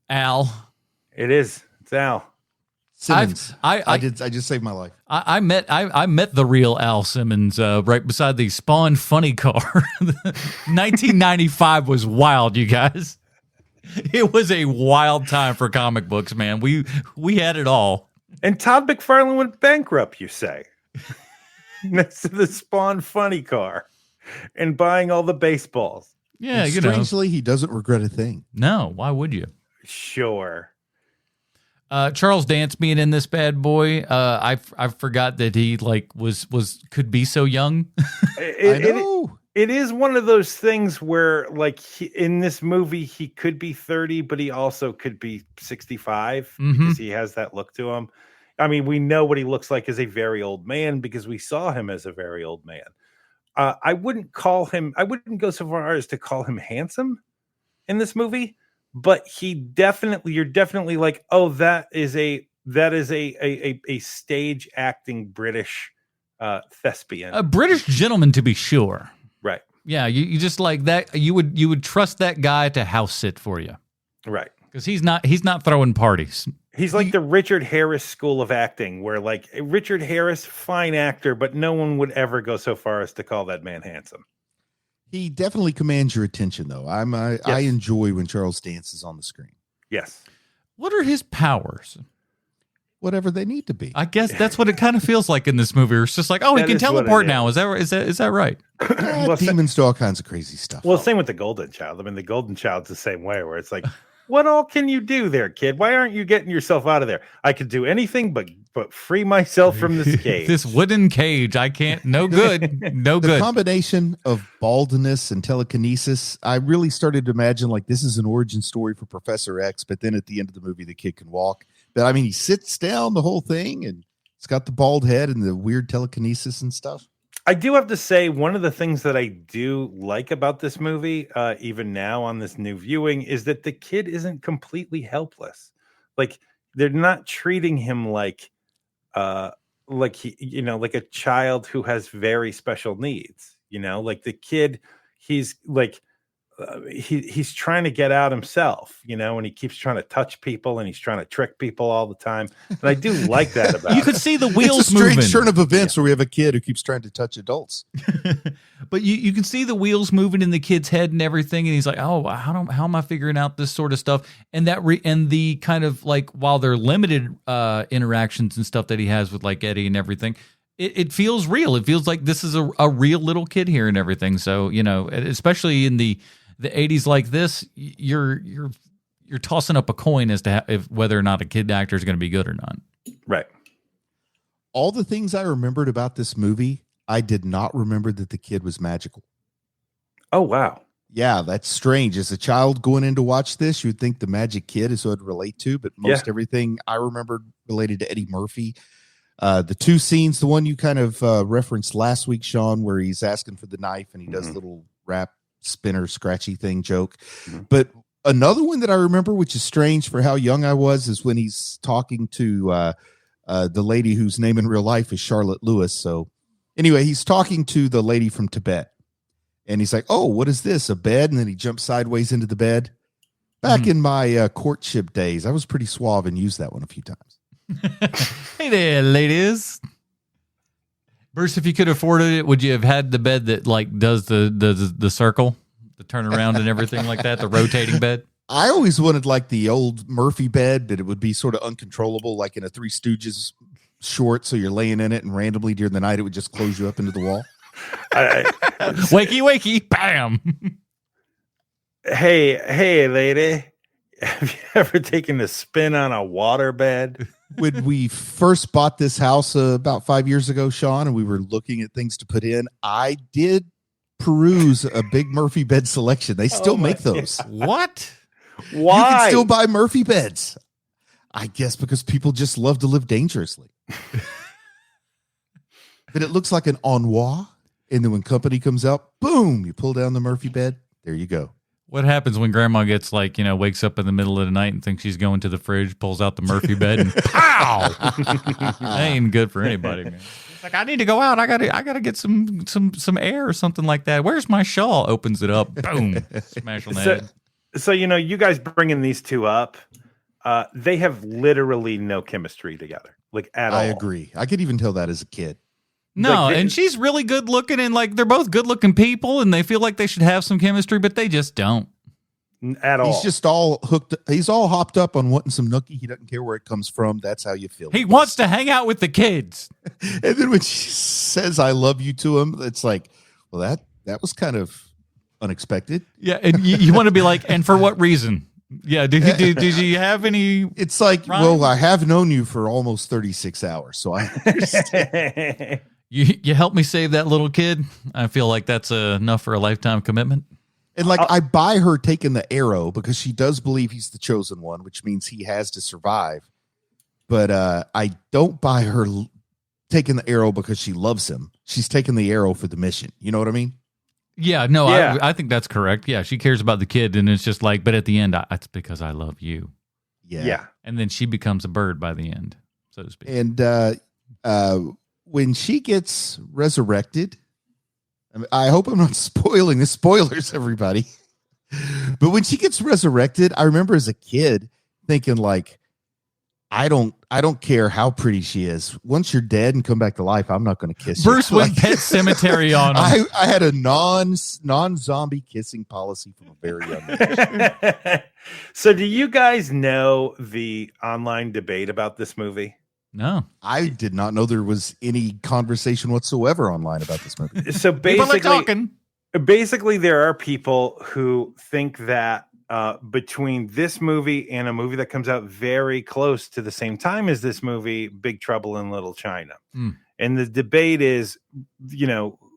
[SPEAKER 1] Al.
[SPEAKER 2] It is. It's Al.
[SPEAKER 3] Simmons.
[SPEAKER 1] I
[SPEAKER 3] just saved my life.
[SPEAKER 1] I met the real Al Simmons right beside the Spawn funny car. 1995 was wild, you guys. It was a wild time for comic books, man. We had it all.
[SPEAKER 2] And Todd McFarlane went bankrupt, you say, next to the Spawn funny car and buying all the baseballs.
[SPEAKER 1] Yeah,
[SPEAKER 3] and strangely, he doesn't regret a thing.
[SPEAKER 1] No, why would you?
[SPEAKER 2] Sure.
[SPEAKER 1] Charles Dance being in this bad boy, I forgot that he could be so young.
[SPEAKER 3] I know.
[SPEAKER 2] It is one of those things where, in this movie, he could be 30, but he also could be 65 because he has that look to him. I mean, we know what he looks like as a very old man because we saw him as a very old man. I wouldn't go so far as to call him handsome in this movie, but you're definitely like, oh, that is a stage acting British thespian.
[SPEAKER 1] A British gentleman, to be sure.
[SPEAKER 2] Right.
[SPEAKER 1] Yeah, you just like that. You would trust that guy to house sit for you.
[SPEAKER 2] Right.
[SPEAKER 1] Because he's not throwing parties.
[SPEAKER 2] He's like the Richard Harris school of acting, where Richard Harris, fine actor, but no one would ever go so far as to call that man handsome.
[SPEAKER 3] He definitely commands your attention, though.
[SPEAKER 2] Yes.
[SPEAKER 3] I enjoy when Charles Dance is on the screen.
[SPEAKER 2] Yes.
[SPEAKER 1] What are his powers?
[SPEAKER 3] Whatever they need to be.
[SPEAKER 1] I guess that's what it kind of feels like in this movie. It's just like, oh, he can teleport now. Is that right?
[SPEAKER 3] Demons do all kinds of crazy stuff.
[SPEAKER 2] Well, same with the Golden Child. I mean, the Golden Child's the same way, where it's like, what all can you do there, kid? Why aren't you getting yourself out of there? I could do anything but free myself from this cage.
[SPEAKER 1] This wooden cage. I can't. No good. No good.
[SPEAKER 3] The combination of baldness and telekinesis, I really started to imagine this is an origin story for Professor X, but then at the end of the movie, the kid can walk. But I mean, he sits down the whole thing, and it's got the bald head and the weird telekinesis and stuff.
[SPEAKER 2] I do have to say, one of the things that I do like about this movie, even now on this new viewing, is that the kid isn't completely helpless. They're not treating him like a child who has very special needs. The kid, he's he's trying to get out himself, and he keeps trying to touch people and he's trying to trick people all the time. And I do like that about
[SPEAKER 1] you could see the wheels
[SPEAKER 3] it's a strange
[SPEAKER 1] moving.
[SPEAKER 3] turn of events where we have a kid who keeps trying to touch adults.
[SPEAKER 1] But you can see the wheels moving in the kid's head and everything, and he's like, oh, how am I figuring out this sort of stuff? And and the kind of while they're limited interactions and stuff that he has with Eddie and everything, it feels real. It feels like this is a real little kid here and everything. So especially in the 80s like this, you're tossing up a coin as to whether or not a kid actor is going to be good or not.
[SPEAKER 2] Right.
[SPEAKER 3] All the things I remembered about this movie, I did not remember that the kid was magical.
[SPEAKER 2] Oh, wow.
[SPEAKER 3] Yeah, that's strange. As a child going in to watch this, you'd think the magic kid is what I'd relate to, but most everything I remembered related to Eddie Murphy. The two scenes, the one you kind of referenced last week, Sean, where he's asking for the knife and he does a little rap spinner scratchy thing joke. But another one that I remember, which is strange for how young I was, is when he's talking to the lady whose name in real life is Charlotte Lewis. So anyway, he's talking to the lady from Tibet and he's like, oh, what is this, a bed? And then he jumps sideways into the bed. Back in my courtship days, I was pretty suave and used that one a few times.
[SPEAKER 1] Hey there, ladies. Bruce, if you could afford it, would you have had the bed that does the circle, the turnaround and everything like that, the rotating bed?
[SPEAKER 3] I always wanted the old Murphy bed, that it would be sort of uncontrollable, like in a Three Stooges short. So you're laying in it and randomly during the night, it would just close you up into the wall.
[SPEAKER 1] Wakey, wakey, bam.
[SPEAKER 2] Hey, lady. Have you ever taken a spin on a water bed?
[SPEAKER 3] When we first bought this house about 5 years ago, Sean, and we were looking at things to put in, I did peruse a big Murphy bed selection. They still make those.
[SPEAKER 2] God.
[SPEAKER 1] What?
[SPEAKER 2] Why?
[SPEAKER 3] You can still buy Murphy beds. I guess because people just love to live dangerously. But it looks like an envoy. And then when company comes out, boom, you pull down the Murphy bed. There you go.
[SPEAKER 1] What happens when grandma gets wakes up in the middle of the night and thinks she's going to the fridge, pulls out the Murphy bed and pow! That ain't good for anybody, man. It's like, I need to go out. I gotta get some air or something like that. Where's my shawl? Opens it up. Boom. Smash on the head.
[SPEAKER 2] So, you guys bringing these two up, they have literally no chemistry together, at all.
[SPEAKER 3] I agree. I could even tell that as a kid.
[SPEAKER 1] No, and she's really good looking, and they're both good looking people, and they feel like they should have some chemistry, but they just don't.
[SPEAKER 2] At all.
[SPEAKER 3] He's just all hooked. He's all hopped up on wanting some nookie. He doesn't care where it comes from. That's how you feel.
[SPEAKER 1] He wants to hang out with the kids.
[SPEAKER 3] And then when she says "I love you" to him, it's like, well, that was kind of unexpected.
[SPEAKER 1] Yeah, and you want to be like, and for what reason? Yeah, did you have any?
[SPEAKER 3] It's like,
[SPEAKER 1] rhyme?
[SPEAKER 3] well, I have known you for almost 36 hours, so I understand.
[SPEAKER 1] You help me save that little kid. I feel like that's enough for a lifetime commitment.
[SPEAKER 3] And I buy her taking the arrow because she does believe he's the chosen one, which means he has to survive. But I don't buy her taking the arrow because she loves him. She's taking the arrow for the mission. You know what I mean?
[SPEAKER 1] Yeah, no,
[SPEAKER 2] Yeah.
[SPEAKER 1] I think that's correct. Yeah, she cares about the kid, and it's just like, but at the end, it's because I love you.
[SPEAKER 3] Yeah.
[SPEAKER 1] And then she becomes a bird by the end, so to speak.
[SPEAKER 3] And when she gets resurrected, I hope I'm not spoiling this. Spoilers, everybody. But when she gets resurrected, I remember as a kid thinking I don't care how pretty she is. Once you're dead and come back to life, I'm not going to kiss
[SPEAKER 1] Bruce
[SPEAKER 3] you.
[SPEAKER 1] went Pet Cemetery on him.
[SPEAKER 3] I had a non-zombie kissing policy from a very young age.
[SPEAKER 2] So do you guys know the online debate about this movie?
[SPEAKER 1] No.
[SPEAKER 3] I did not know there was any conversation whatsoever online about this movie.
[SPEAKER 2] So
[SPEAKER 1] People are talking.
[SPEAKER 2] basically there are people who think that between this movie and a movie that comes out very close to the same time as this movie, Big Trouble in Little China. And the debate is,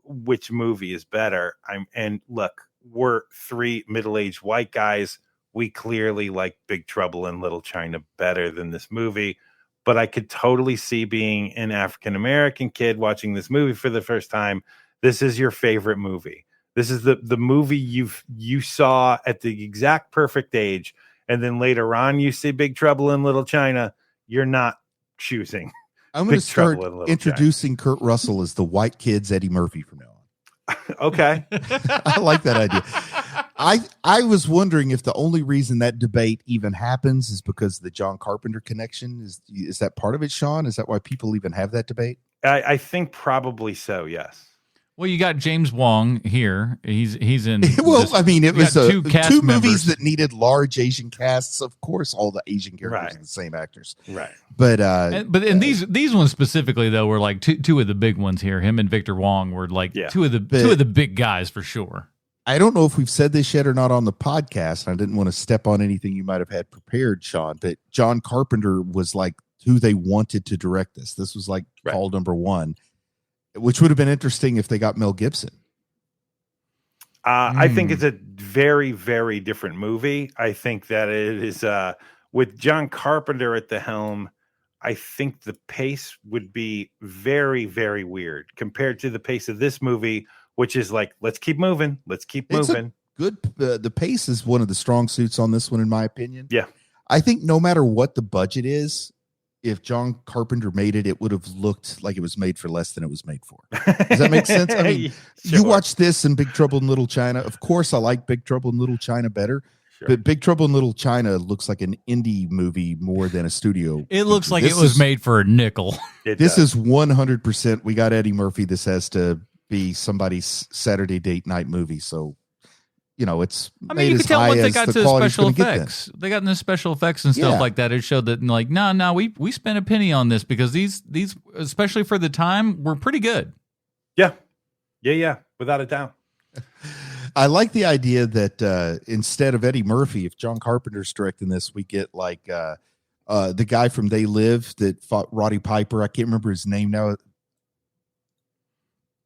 [SPEAKER 2] which movie is better? And look, we're three middle-aged white guys. We clearly like Big Trouble in Little China better than this movie. But I could totally see being an African-American kid watching this movie for the first time. This is your favorite movie. This is the movie you saw at the exact perfect age. And then later on, you see Big Trouble in Little China. You're not choosing.
[SPEAKER 3] I'm going to start
[SPEAKER 2] Little
[SPEAKER 3] introducing Kurt Russell as the white kid's Eddie Murphy from now on.
[SPEAKER 2] Okay.
[SPEAKER 3] I like that idea. I was wondering if the only reason that debate even happens is because of the John Carpenter connection. Is that part of it, Sean? Is that why people even have that debate?
[SPEAKER 2] I think probably so, yes.
[SPEAKER 1] Well, you got James Wong here. He's in.
[SPEAKER 3] Well, I mean, it was
[SPEAKER 1] two
[SPEAKER 3] two movies
[SPEAKER 1] members
[SPEAKER 3] that needed large Asian casts. Of course, all the Asian characters
[SPEAKER 2] Right.
[SPEAKER 3] are the same actors.
[SPEAKER 2] Right.
[SPEAKER 3] But
[SPEAKER 1] these ones specifically though were like two of the big ones here. Him and Victor Wong were like two of the big guys for sure.
[SPEAKER 3] I don't know if we've said this yet or not on the podcast. I didn't want to step on anything you might have had prepared, Sean, but John Carpenter was like who they wanted to direct this. This was like call number one, which would have been interesting if they got Mel Gibson.
[SPEAKER 2] I think it's a very, very different movie. I think that it is with John Carpenter at the helm. I think the pace would be very, very weird compared to the pace of this movie, which is like, let's keep moving. Let's keep moving.
[SPEAKER 3] The pace is one of the strong suits on this one, in my opinion.
[SPEAKER 2] Yeah.
[SPEAKER 3] I think no matter what the budget is, if John Carpenter made it, it would have looked like it was made for less than it was made for. Does that make sense? I mean,
[SPEAKER 2] Sure.
[SPEAKER 3] You watch this and Big Trouble in Little China. Of course, I like Big Trouble in Little China better.
[SPEAKER 2] Sure.
[SPEAKER 3] But Big Trouble in Little China looks like an indie movie more than a studio.
[SPEAKER 1] It looks like
[SPEAKER 3] This
[SPEAKER 1] it was
[SPEAKER 3] is-
[SPEAKER 1] made for a nickel.
[SPEAKER 3] This is 100%. We got Eddie Murphy. This has to be somebody's Saturday date night movie. So, it's.
[SPEAKER 1] I mean, you
[SPEAKER 3] made
[SPEAKER 1] could
[SPEAKER 3] as
[SPEAKER 1] tell
[SPEAKER 3] high
[SPEAKER 1] what they
[SPEAKER 3] as
[SPEAKER 1] got
[SPEAKER 3] the
[SPEAKER 1] to the
[SPEAKER 3] quality's
[SPEAKER 1] special
[SPEAKER 3] gonna get then.
[SPEAKER 1] effects. They got into special effects and stuff
[SPEAKER 3] Yeah.
[SPEAKER 1] like that. It showed that like, no, we spent a penny on this because these especially for the time were pretty good.
[SPEAKER 2] Yeah, without a doubt.
[SPEAKER 3] I like the idea that instead of Eddie Murphy, if John Carpenter's directing this, we get like the guy from They Live that fought Roddy Piper. I can't remember his name now.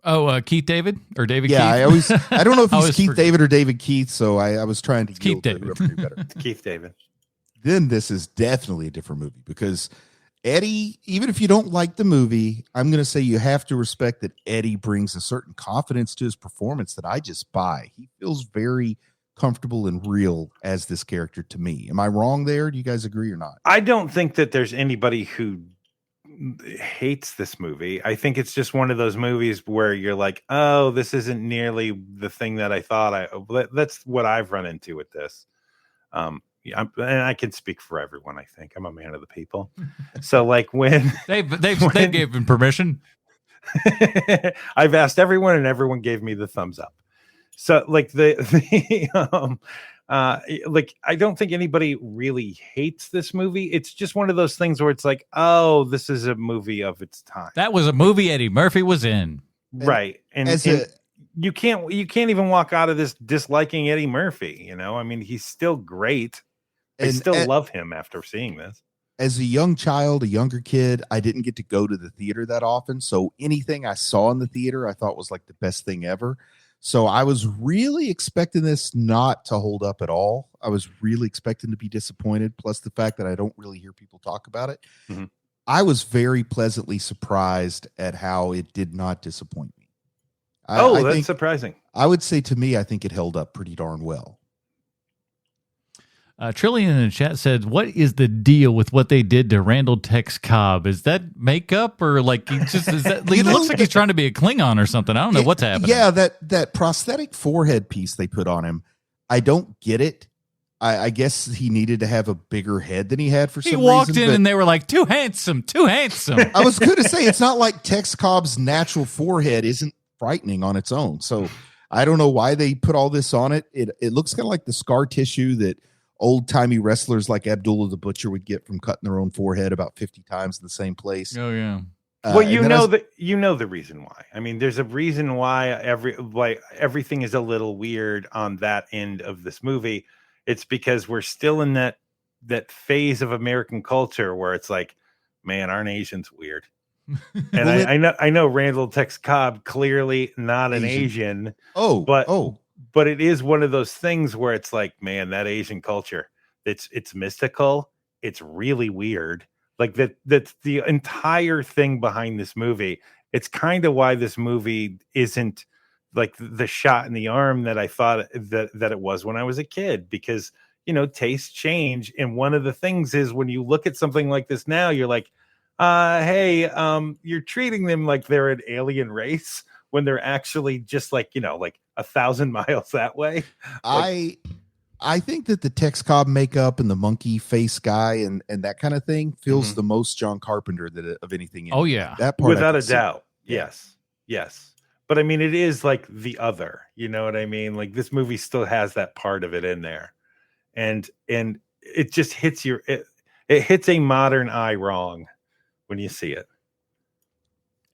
[SPEAKER 1] Oh, Keith David or David
[SPEAKER 3] Yeah,
[SPEAKER 1] Keith?
[SPEAKER 3] I don't know if he's Keith David or David Keith, so I was trying to
[SPEAKER 1] Keith David.
[SPEAKER 2] It's Keith David.
[SPEAKER 3] Then this is definitely a different movie because Eddie, even if you don't like the movie, I'm going to say you have to respect that Eddie brings a certain confidence to his performance that I just buy. He feels very comfortable and real as this character to me. Am I wrong there? Do you guys agree or not?
[SPEAKER 2] I don't think that there's anybody who hates this movie. I think it's just one of those movies where you're like, oh, this isn't nearly the thing that I thought. That's what I've run into with this. And I can speak for everyone. I think I'm a man of the people. So like when
[SPEAKER 1] they gave him permission,
[SPEAKER 2] I've asked everyone and everyone gave me the thumbs up. So like like I don't think anybody really hates this movie. It's just one of those things where it's like, oh, this is a movie of its time.
[SPEAKER 1] That was a movie Eddie Murphy was in,
[SPEAKER 2] right? And you can't even walk out of this disliking Eddie Murphy. You know, I mean, he's still great. I still love him after seeing this.
[SPEAKER 3] As a young child, a younger kid, I didn't get to go to the theater that often, so anything I saw in the theater, I thought was like the best thing ever. So I was really expecting this not to hold up at all. I was really expecting to be disappointed. Plus the fact that I don't really hear people talk about it. Mm-hmm. I was very pleasantly surprised at how it did not disappoint me. I
[SPEAKER 2] that's
[SPEAKER 3] think,
[SPEAKER 2] surprising.
[SPEAKER 3] I would say to me, I think it held up pretty darn well.
[SPEAKER 1] Trillian in the chat said, what is the deal with what they did to Randall Tex Cobb? Is that makeup or like he just is that he looks like he's trying to be a Klingon or something? I don't know what's happening.
[SPEAKER 3] Yeah, that prosthetic forehead piece they put on him, I don't get it. I guess he needed to have a bigger head than he had for some reason.
[SPEAKER 1] He walked in and they were like, too handsome.
[SPEAKER 3] I was going to say, it's not like Tex Cobb's natural forehead isn't frightening on its own. So I don't know why they put all this on it. It looks kind of like the scar tissue that old-timey wrestlers like Abdullah the Butcher would get from cutting their own forehead about 50 times in the same place.
[SPEAKER 1] Oh, yeah.
[SPEAKER 2] Well, you know the reason why. I mean, there's a reason why everything is a little weird on that end of this movie. It's because we're still in that phase of American culture where it's like, man, aren't Asians weird? And I know Randall Tex Cobb, clearly not an Asian. But it is one of those things where it's like, man, that Asian culture, it's mystical. It's really weird. Like that's the entire thing behind this movie. It's kind of why this movie isn't like the shot in the arm that I thought that it was when I was a kid, because, you know, tastes change. And one of the things is when you look at something like this now, you're like, hey, you're treating them like they're an alien race when they're actually just like, you know, like 1,000 miles that way.
[SPEAKER 3] I think that the Tex Cobb makeup and the monkey face guy and that kind of thing feels the most John Carpenter of anything.
[SPEAKER 1] Oh yeah,
[SPEAKER 3] that part
[SPEAKER 2] without a doubt. Yes. But I mean, it is like the other. You know what I mean? Like this movie still has that part of it in there, and it just hits it hits a modern eye wrong when you see it.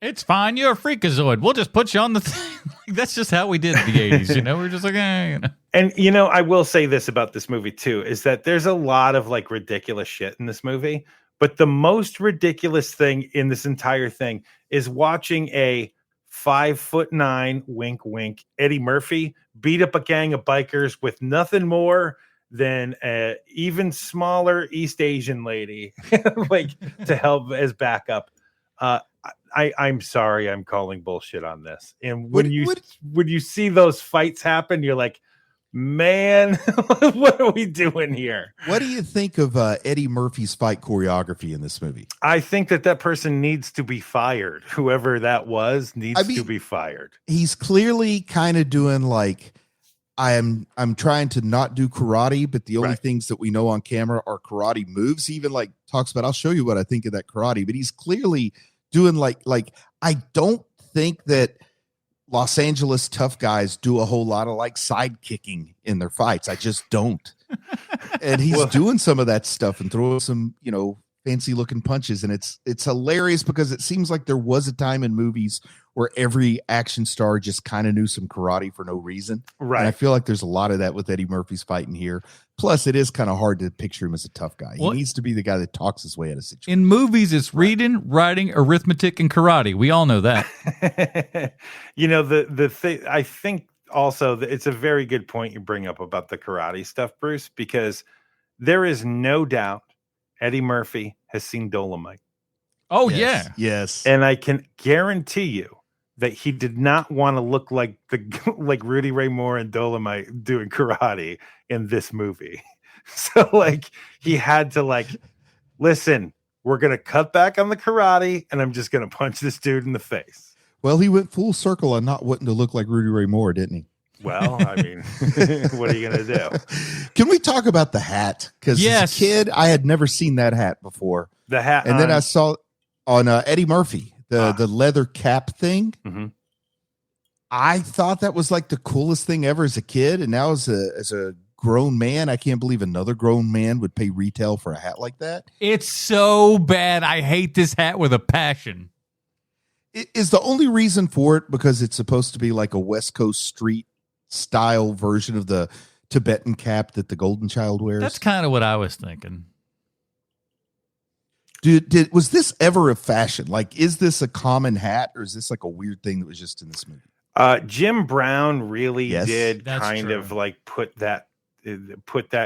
[SPEAKER 1] It's fine. You're a freakazoid. We'll just put you on the thing. That's just how we did in the 80s. You know, we're just like, you know.
[SPEAKER 2] And, you know, I will say this about this movie, too, is that there's a lot of like ridiculous shit in this movie. But the most ridiculous thing in this entire thing is watching a 5'9", wink, wink, Eddie Murphy beat up a gang of bikers with nothing more than a even smaller East Asian lady, like to help as backup. I'm sorry, I'm calling bullshit on this. And when you see those fights happen, you're like, man, what are we doing here?
[SPEAKER 3] What do you think of Eddie Murphy's fight choreography in this movie?
[SPEAKER 2] I think that person needs to be fired. Whoever that was needs to be fired.
[SPEAKER 3] He's clearly kind of doing like, I'm trying to not do karate, but the only things that we know on camera are karate moves. He even like talks about, I'll show you what I think of that karate, but he's clearly doing like I don't think that Los Angeles tough guys do a whole lot of like side kicking in their fights. I just don't. And he's doing some of that stuff and throwing some, you know, fancy looking punches, and it's hilarious because it seems like there was a time in movies where every action star just kind of knew some karate for no reason.
[SPEAKER 2] Right.
[SPEAKER 3] And I feel like there's a lot of that with Eddie Murphy's fighting here. Plus, it is kind of hard to picture him as a tough guy. He needs to be the guy that talks his way out of situations.
[SPEAKER 1] In movies, it's reading, writing, arithmetic, and karate. We all know that.
[SPEAKER 2] You know, the thing, I think also that it's a very good point you bring up about the karate stuff, Bruce, because there is no doubt Eddie Murphy has seen Dolomite.
[SPEAKER 1] Oh,
[SPEAKER 3] yes,
[SPEAKER 1] yeah.
[SPEAKER 3] Yes.
[SPEAKER 2] And I can guarantee you that he did not want to look like like Rudy Ray Moore and Dolomite doing karate in this movie. So like he had to like, listen, we're going to cut back on the karate and I'm just going to punch this dude in the face.
[SPEAKER 3] Well, he went full circle on not wanting to look like Rudy Ray Moore, didn't he?
[SPEAKER 2] Well, I mean, what are you going to do?
[SPEAKER 3] Can we talk about the hat? Because as a kid, I had never seen that hat before.
[SPEAKER 2] The hat.
[SPEAKER 3] And then I saw on Eddie Murphy, the leather cap thing.
[SPEAKER 2] Mm-hmm.
[SPEAKER 3] I thought that was like the coolest thing ever as a kid. And now as a grown man, I can't believe another grown man would pay retail for a hat like that.
[SPEAKER 1] It's so bad. I hate this hat with a passion.
[SPEAKER 3] Is the only reason for it because it's supposed to be like a West Coast street style version of the Tibetan cap that the Golden Child wears?
[SPEAKER 1] That's kind of what I was thinking.
[SPEAKER 3] Dude, was this ever a fashion? Like, is this a common hat, or is this like a weird thing that was just in this movie?
[SPEAKER 2] Jim Brown really did
[SPEAKER 1] kind
[SPEAKER 2] of like put that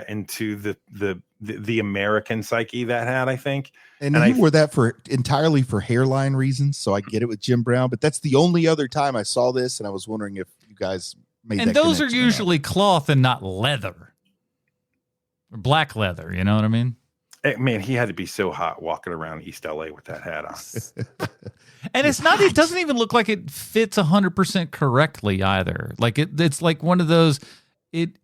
[SPEAKER 2] into the American psyche, that hat, I think.
[SPEAKER 3] And he wore that entirely for hairline reasons. So I get it with Jim Brown, but that's the only other time I saw this. And I was wondering if you guys made that.
[SPEAKER 1] And those are
[SPEAKER 3] connection
[SPEAKER 1] usually cloth and not leather, or black leather. You know what I mean?
[SPEAKER 2] Man, he had to be so hot walking around East LA with that hat on.
[SPEAKER 1] And it's not, it doesn't even look like it fits 100% correctly either. Like it's like one of those, it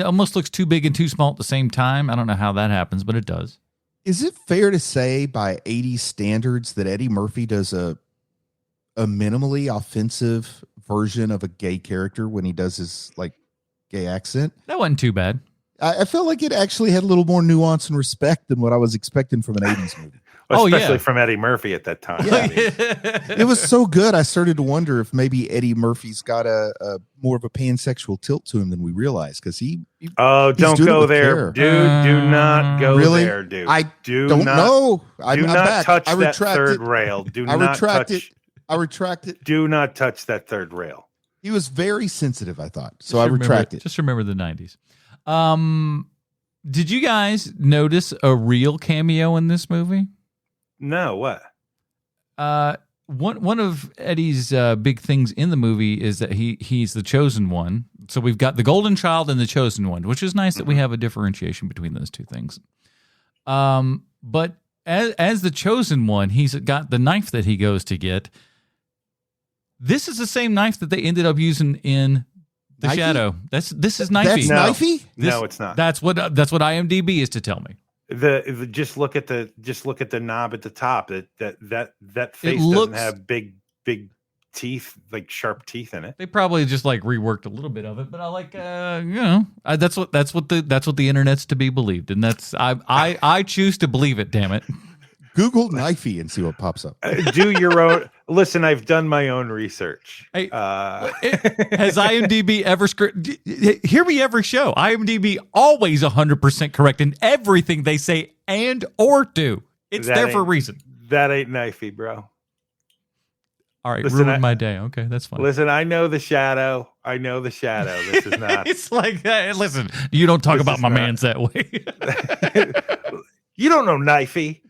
[SPEAKER 1] almost looks too big and too small at the same time. I don't know how that happens, but it does.
[SPEAKER 3] Is it fair to say by 80s standards that Eddie Murphy does a minimally offensive version of a gay character when he does his like gay accent?
[SPEAKER 1] That wasn't too bad.
[SPEAKER 3] I felt like it actually had a little more nuance and respect than what I was expecting from an 80s movie.
[SPEAKER 2] Well, especially from Eddie Murphy at that time.
[SPEAKER 3] Yeah. It was so good. I started to wonder if maybe Eddie Murphy's got a more of a pansexual tilt to him than we realized. Because
[SPEAKER 2] don't go there, dude. Do not go there, dude.
[SPEAKER 3] I don't know.
[SPEAKER 2] Do not touch that third rail.
[SPEAKER 3] I retract it.
[SPEAKER 2] Do not touch that third rail.
[SPEAKER 3] He was very sensitive, I thought. So I retract it.
[SPEAKER 1] Just remember the 90s. Did you guys notice a real cameo in this movie?
[SPEAKER 2] No, what?
[SPEAKER 1] One of Eddie's big things in the movie is that he's the chosen one. So we've got the golden child and the chosen one, which is nice that we have a differentiation between those two things. But as the chosen one, he's got the knife that he goes to get. This is the same knife that they ended up using in The
[SPEAKER 3] Knifey?
[SPEAKER 1] Shadow. This is knifey.
[SPEAKER 3] That's knifey?
[SPEAKER 2] No, it's not.
[SPEAKER 1] That's what IMDb is to tell me.
[SPEAKER 2] Just look at the knob at the top. That face doesn't have big teeth, like sharp teeth in it.
[SPEAKER 1] They probably just like reworked a little bit of it, but I like that's what the internet's to be believed, and that's I choose to believe it. Damn it.
[SPEAKER 3] Google knifey and see what pops up.
[SPEAKER 2] Do your own. Listen, I've done my own research.
[SPEAKER 1] Hey, has IMDb ever hear me every show? IMDb always 100% correct in everything they say and or do. It's there for a reason.
[SPEAKER 2] That ain't knifey, bro.
[SPEAKER 1] All right, ruined my day. Okay, that's fine.
[SPEAKER 2] Listen, I know the shadow. This is not.
[SPEAKER 1] It's like, listen, you don't talk about my man's that way.
[SPEAKER 2] You don't know knifey.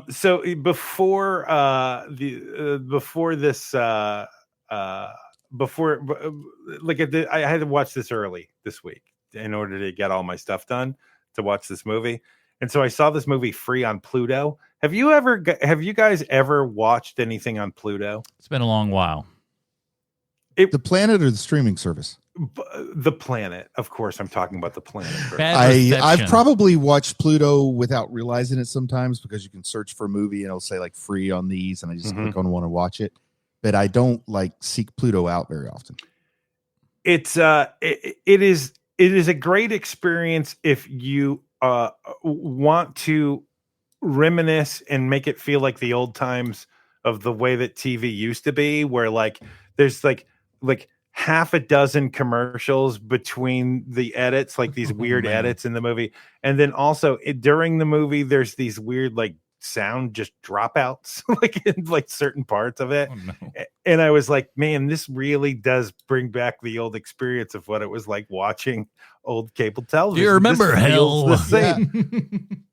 [SPEAKER 2] So before I had to watch this early this week in order to get all my stuff done to watch this movie, and so I saw this movie free on Pluto. Have you guys ever watched anything on Pluto?
[SPEAKER 1] It's been a long while.
[SPEAKER 3] The planet or the streaming service?
[SPEAKER 2] The planet, of course. I'm talking about the planet.
[SPEAKER 3] I've probably watched Pluto without realizing it sometimes because you can search for a movie and it'll say like free on these, and I just click on one and watch it. But I don't like seek Pluto out very often.
[SPEAKER 2] It is a great experience if you want to reminisce and make it feel like the old times of the way that TV used to be, where like there's like half a dozen commercials between the edits, like these weird edits in the movie. And then also during the movie, there's these weird like sound just dropouts like in like certain parts of it. And I was like, man, this really does bring back the old experience of what it was like watching old cable television.
[SPEAKER 1] You remember hell?
[SPEAKER 3] Yeah.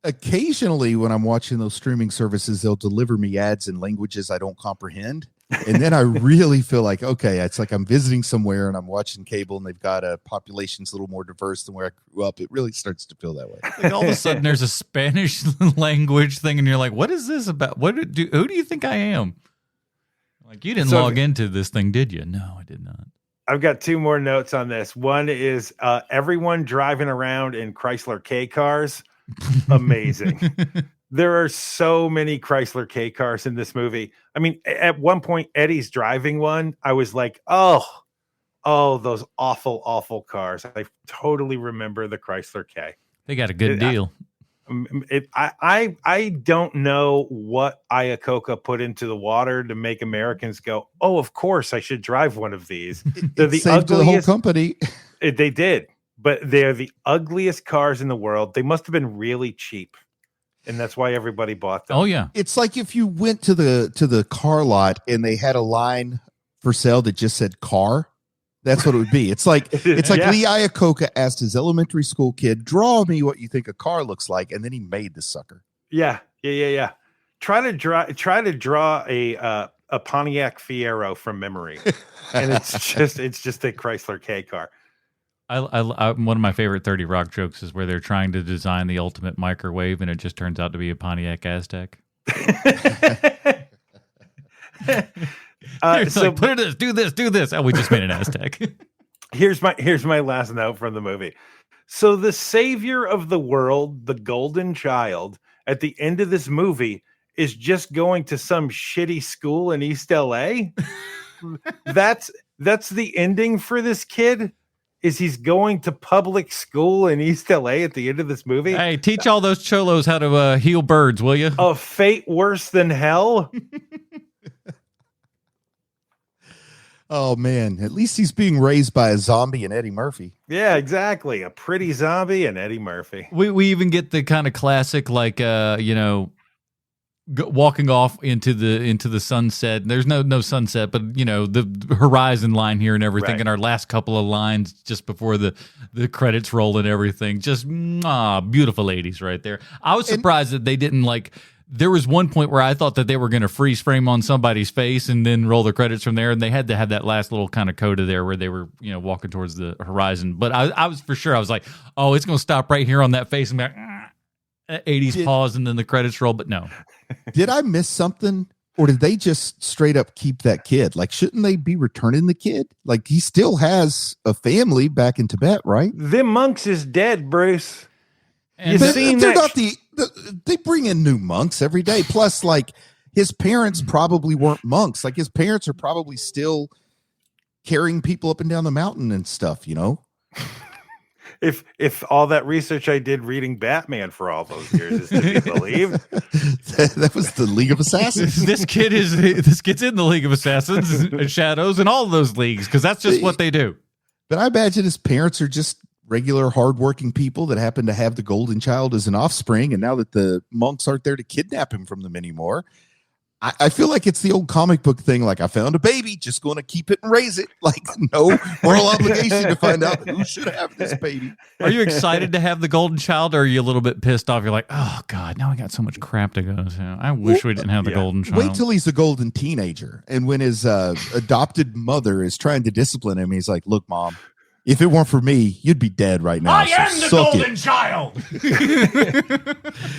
[SPEAKER 3] Occasionally when I'm watching those streaming services, they'll deliver me ads in languages I don't comprehend. And then I really feel like, okay, it's like I'm visiting somewhere and I'm watching cable and they've got a population's a little more diverse than where I grew up. It really starts to feel that way.
[SPEAKER 1] Like all of a sudden there's a Spanish language thing and you're like, what is this about? Who do you think I am? Like, you didn't log into this thing, did you? No, I did not.
[SPEAKER 2] I've got two more notes on this. One is everyone driving around in Chrysler K cars. Amazing. There are so many Chrysler K cars in this movie. I mean, at one point, Eddie's driving one. I was like, oh, those awful, awful cars. I totally remember the Chrysler K.
[SPEAKER 1] They got a good deal.
[SPEAKER 2] I don't know what Iacocca put into the water to make Americans go, oh, of course I should drive one of these. They're the ugliest.
[SPEAKER 3] The whole company.
[SPEAKER 2] They did, but they're the ugliest cars in the world. They must have been really cheap. And that's why everybody bought them.
[SPEAKER 1] Oh yeah.
[SPEAKER 3] It's like if you went to the car lot and they had a line for sale that just said car. That's what it would be. It's like Lee Iacocca asked his elementary school kid, draw me what you think a car looks like, and then he made the sucker.
[SPEAKER 2] Yeah. Try to draw a Pontiac Fiero from memory. And it's just a Chrysler K car.
[SPEAKER 1] I one of my favorite 30 Rock jokes is where they're trying to design the ultimate microwave and it just turns out to be a Pontiac Aztec. So like, put it do this. Oh, we just made an Aztec.
[SPEAKER 2] Here's my last note from the movie. So the savior of the world, the golden child, at the end of this movie is just going to some shitty school in East LA. That's the ending for this kid. Is he's going to public school in East LA at the end of this movie?
[SPEAKER 1] Hey, teach all those cholos how to heal birds, will you?
[SPEAKER 2] A fate worse than hell.
[SPEAKER 3] Oh man, at least he's being raised by a zombie and Eddie Murphy.
[SPEAKER 2] Yeah, exactly. A pretty zombie and Eddie Murphy.
[SPEAKER 1] We even get the kind of classic, like walking off into the sunset. There's no sunset, but the horizon line here and everything.
[SPEAKER 2] Right.
[SPEAKER 1] And our last couple of lines just before the credits roll and everything. Just beautiful ladies right there. I was surprised that they didn't There was one point where I thought that they were going to freeze frame on somebody's face and then roll the credits from there, and they had to have that last little kind of coda there where they were, walking towards the horizon. But I was for sure, I was like, oh, it's going to stop right here on that face and be like, 80s pause and then the credits roll. But no.
[SPEAKER 3] Did I miss something, or did they just straight up keep that kid? Like, shouldn't they be returning the kid? Like, he still has a family back in Tibet, right?
[SPEAKER 2] Them monks is dead, Bruce.
[SPEAKER 3] And they're not they bring in new monks every day. Plus, like, his parents probably weren't monks. Like, his parents are probably still carrying people up and down the mountain and stuff,
[SPEAKER 2] If all that research I did reading Batman for all those years is to be believed.
[SPEAKER 3] That was the League of Assassins.
[SPEAKER 1] This kid's in the League of Assassins and Shadows and all of those leagues, because that's just what they do.
[SPEAKER 3] But I imagine his parents are just regular hardworking people that happen to have the golden child as an offspring, and now that the monks aren't there to kidnap him from them anymore, I feel like it's the old comic book thing, like, I found a baby, just going to keep it and raise it. Like, no moral obligation to find out who should have this baby.
[SPEAKER 1] Are you excited to have the golden child, or are you a little bit pissed off? You're like, oh God, now I got so much crap to go to. I wish we didn't have the golden child.
[SPEAKER 3] Wait till he's a golden teenager, and when his adopted mother is trying to discipline him, he's like, look, Mom, if it weren't for me, you'd be dead right now.
[SPEAKER 1] I am the golden child.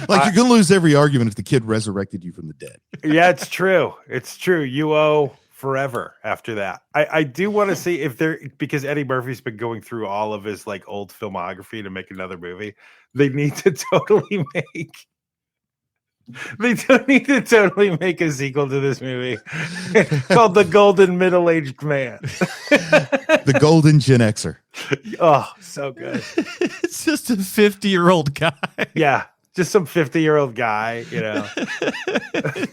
[SPEAKER 3] Like, you're going to lose every argument if the kid resurrected you from the dead.
[SPEAKER 2] Yeah, it's true. It's true. You owe forever after that. I do want to see if because Eddie Murphy's been going through all of his old filmography to make another movie. They need to totally make They don't need to totally make a sequel to this movie called The Golden Middle-Aged Man.
[SPEAKER 3] The Golden Gen Xer.
[SPEAKER 2] Oh, so good.
[SPEAKER 1] It's just a 50-year-old guy.
[SPEAKER 2] Yeah, just some 50-year-old guy, you know.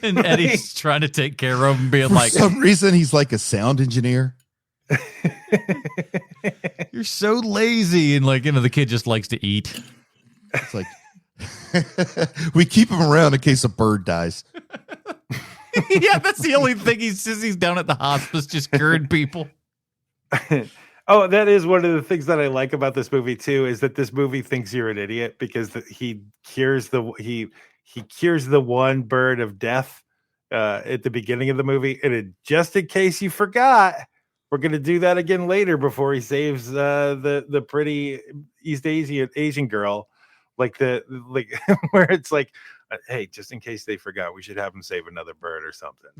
[SPEAKER 1] And Eddie's trying to take care of him, being
[SPEAKER 3] For
[SPEAKER 1] like,
[SPEAKER 3] some reason, he's like a sound engineer.
[SPEAKER 1] you're so lazy. And like, the kid just likes to eat.
[SPEAKER 3] It's like, we keep him around in case a bird dies.
[SPEAKER 1] Yeah, that's the only thing. He's down at the hospice just curing people.
[SPEAKER 2] Oh, that is one of the things that I like about this movie too, is that this movie thinks you're an idiot because he cures the one bird of death at the beginning of the movie, and just in case you forgot, we're going to do that again later before he saves the pretty East Asian girl, like where it's like, hey, just in case they forgot, we should have him save another bird or something.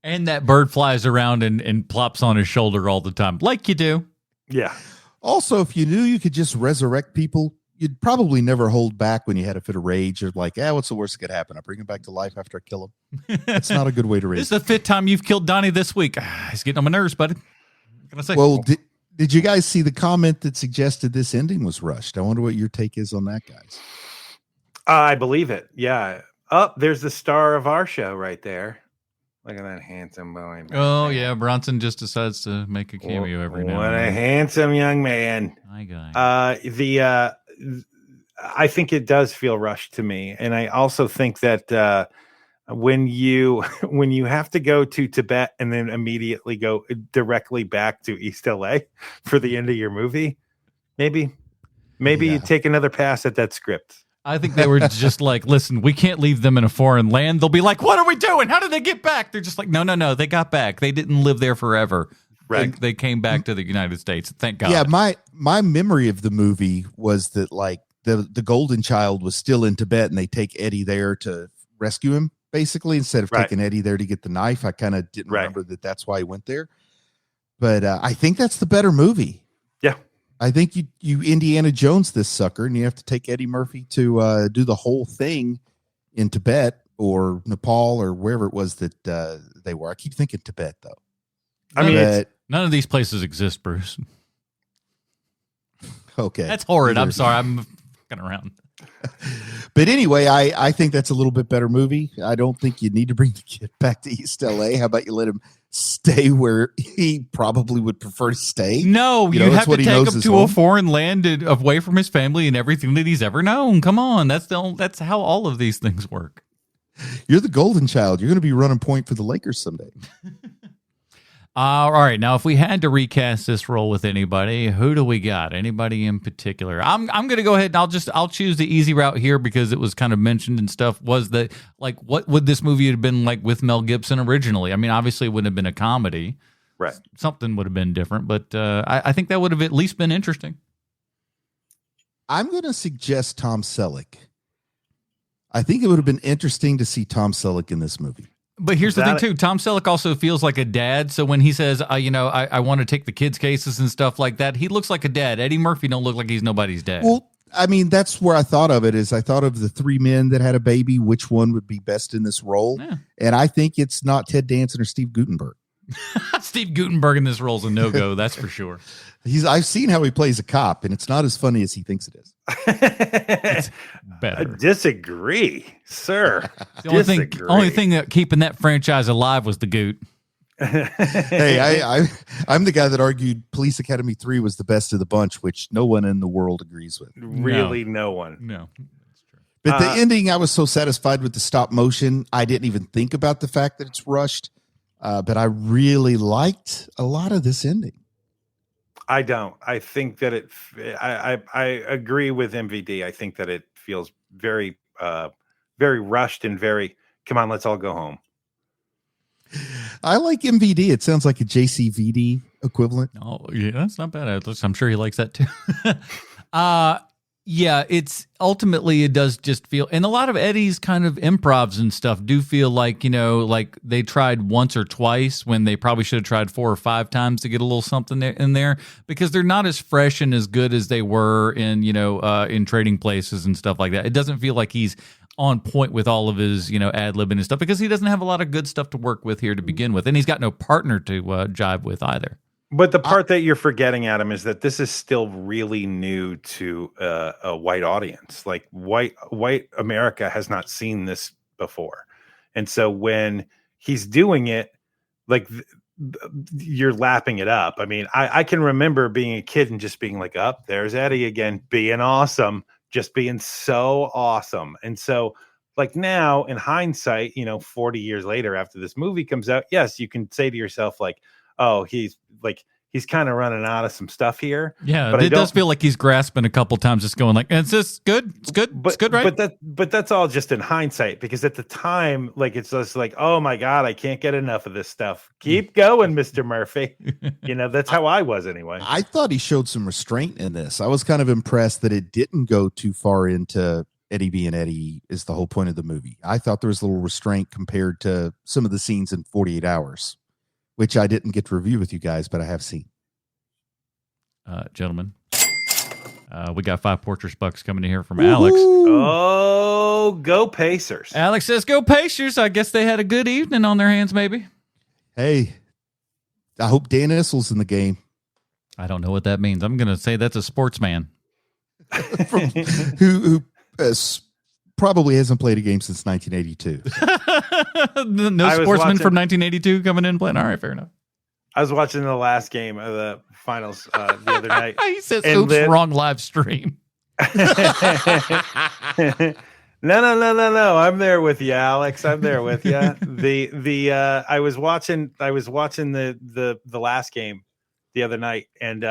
[SPEAKER 1] And that bird flies around and plops on his shoulder all the time, like you do.
[SPEAKER 2] Yeah.
[SPEAKER 3] Also, if you knew you could just resurrect people, you'd probably never hold back when you had a fit of rage. Or like, what's the worst that could happen? I bring him back to life after I kill him. That's not a good way to raise.
[SPEAKER 1] This is the 5th time you've killed Donnie this week. He's getting on my nerves, buddy. What can I say?
[SPEAKER 3] Well, did you guys see the comment that suggested this ending was rushed? I wonder what your take is on that, guys.
[SPEAKER 2] I believe it. Yeah. Oh, there's the star of our show right there. Look at that handsome boy.
[SPEAKER 1] Oh, yeah. Bronson just decides to make a cameo every now and then.
[SPEAKER 2] What a handsome young man.
[SPEAKER 1] Hi, guy.
[SPEAKER 2] I think it does feel rushed to me. And I also think that when you have to go to Tibet and then immediately go directly back to East LA for the end of your movie, maybe you take another pass at that script.
[SPEAKER 1] I think they were just like, listen, we can't leave them in a foreign land. They'll be like, what are we doing? How did they get back? They're just like, no. They got back. They didn't live there forever.
[SPEAKER 2] Right.
[SPEAKER 1] They came back to the United States. Thank God.
[SPEAKER 3] Yeah, my memory of the movie was that like the golden child was still in Tibet and they take Eddie there to rescue him, basically, instead of taking Eddie there to get the knife. I kind of didn't remember that that's why he went there. But I think that's the better movie.
[SPEAKER 2] Yeah.
[SPEAKER 3] I think you Indiana Jones this sucker, and you have to take Eddie Murphy to do the whole thing in Tibet or Nepal or wherever it was that they were. I keep thinking Tibet, though.
[SPEAKER 2] I mean,
[SPEAKER 1] none of these places exist, Bruce.
[SPEAKER 3] Okay.
[SPEAKER 1] That's horrid. I'm sorry. I'm fucking around.
[SPEAKER 3] But anyway, I think that's a little bit better movie. I don't think you need to bring the kid back to East LA. How about you let him stay where he probably would prefer to stay?
[SPEAKER 1] No, you have to take him to a foreign land away from his family and everything that he's ever known. Come on. That's how all of these things work.
[SPEAKER 3] You're the golden child. You're going to be running point for the Lakers someday.
[SPEAKER 1] All right. Now, if we had to recast this role with anybody, who do we got? Anybody in particular? I'm going to go ahead and I'll choose the easy route here because it was kind of mentioned and stuff. Was that like what would this movie have been like with Mel Gibson originally? I mean, obviously it wouldn't have been a comedy.
[SPEAKER 2] Right.
[SPEAKER 1] Something would have been different, but I think that would have at least been interesting.
[SPEAKER 3] I'm going to suggest Tom Selleck. I think it would have been interesting to see Tom Selleck in this movie.
[SPEAKER 1] But here's the thing, too. Tom Selleck also feels like a dad. So when he says, I want to take the kids' cases and stuff like that, he looks like a dad. Eddie Murphy don't look like he's nobody's dad.
[SPEAKER 3] Well, I mean, that's where I thought of it is I thought of the three men that had a baby, which one would be best in this role. Yeah. And I think it's not Ted Danson or Steve Guttenberg.
[SPEAKER 1] Steve Guttenberg in this role is a no-go, that's for sure.
[SPEAKER 3] I've seen how he plays a cop, and it's not as funny as he thinks it is.
[SPEAKER 1] It's better.
[SPEAKER 2] I disagree, sir.
[SPEAKER 1] The only thing that keeping that franchise alive was the Goot.
[SPEAKER 3] Hey, I'm the guy that argued Police Academy 3 was the best of the bunch, which no one in the world agrees with.
[SPEAKER 2] Really, no one.
[SPEAKER 1] No, that's true.
[SPEAKER 3] But the ending, I was so satisfied with the stop motion, I didn't even think about the fact that it's rushed. But I really liked a lot of this ending.
[SPEAKER 2] I don't. I think that I agree with MVD. I think that it feels very, very rushed and very, come on, let's all go home.
[SPEAKER 3] I like MVD. It sounds like a JCVD equivalent.
[SPEAKER 1] Oh, yeah, that's not bad. I'm sure he likes that too. Yeah, it's ultimately it does just feel, and a lot of Eddie's kind of improvs and stuff do feel like, like they tried once or twice when they probably should have tried 4 or 5 times to get a little something in there, because they're not as fresh and as good as they were in, in Trading Places and stuff like that. It doesn't feel like he's on point with all of his, ad-libbing and stuff, because he doesn't have a lot of good stuff to work with here to begin with, and he's got no partner to jive with either.
[SPEAKER 2] But the part that you're forgetting, Adam, is that this is still really new to a white audience. Like white America has not seen this before, and so when he's doing it, like you're lapping it up. I mean, I can remember being a kid and just being like, "Up there's Eddie again, being awesome, just being so awesome." And so, like now, in hindsight, 40 years later, after this movie comes out, yes, you can say to yourself, like, "Oh, he's kind of running out of some stuff here."
[SPEAKER 1] Yeah, but it does feel like he's grasping a couple times, just going like, "Is this good? It's good. It's good, right?"
[SPEAKER 2] But that's all just in hindsight, because at the time, like, it's just like, "Oh my God, I can't get enough of this stuff. Keep going, Mr. Murphy." That's how I was anyway.
[SPEAKER 3] I thought he showed some restraint in this. I was kind of impressed that it didn't go too far into Eddie being Eddie is the whole point of the movie. I thought there was a little restraint compared to some of the scenes in 48 Hours. Which I didn't get to review with you guys, but I have seen.
[SPEAKER 1] Gentlemen, we got 5 Portress bucks coming in here from Alex.
[SPEAKER 2] Oh, go Pacers.
[SPEAKER 1] Alex says, "Go Pacers." I guess they had a good evening on their hands, maybe.
[SPEAKER 3] Hey, I hope Dan Issel's in the game.
[SPEAKER 1] I don't know what that means. I'm going to say that's a sportsman.
[SPEAKER 3] who probably hasn't played a game since 1982.
[SPEAKER 1] No sportsman from 1982 coming in and playing. All right, fair enough.
[SPEAKER 2] I was watching the last game of the finals the other night.
[SPEAKER 1] He says, "Oops, wrong live stream."
[SPEAKER 2] No. I'm there with you, Alex. I'm there with you. I was watching the last game the other night, and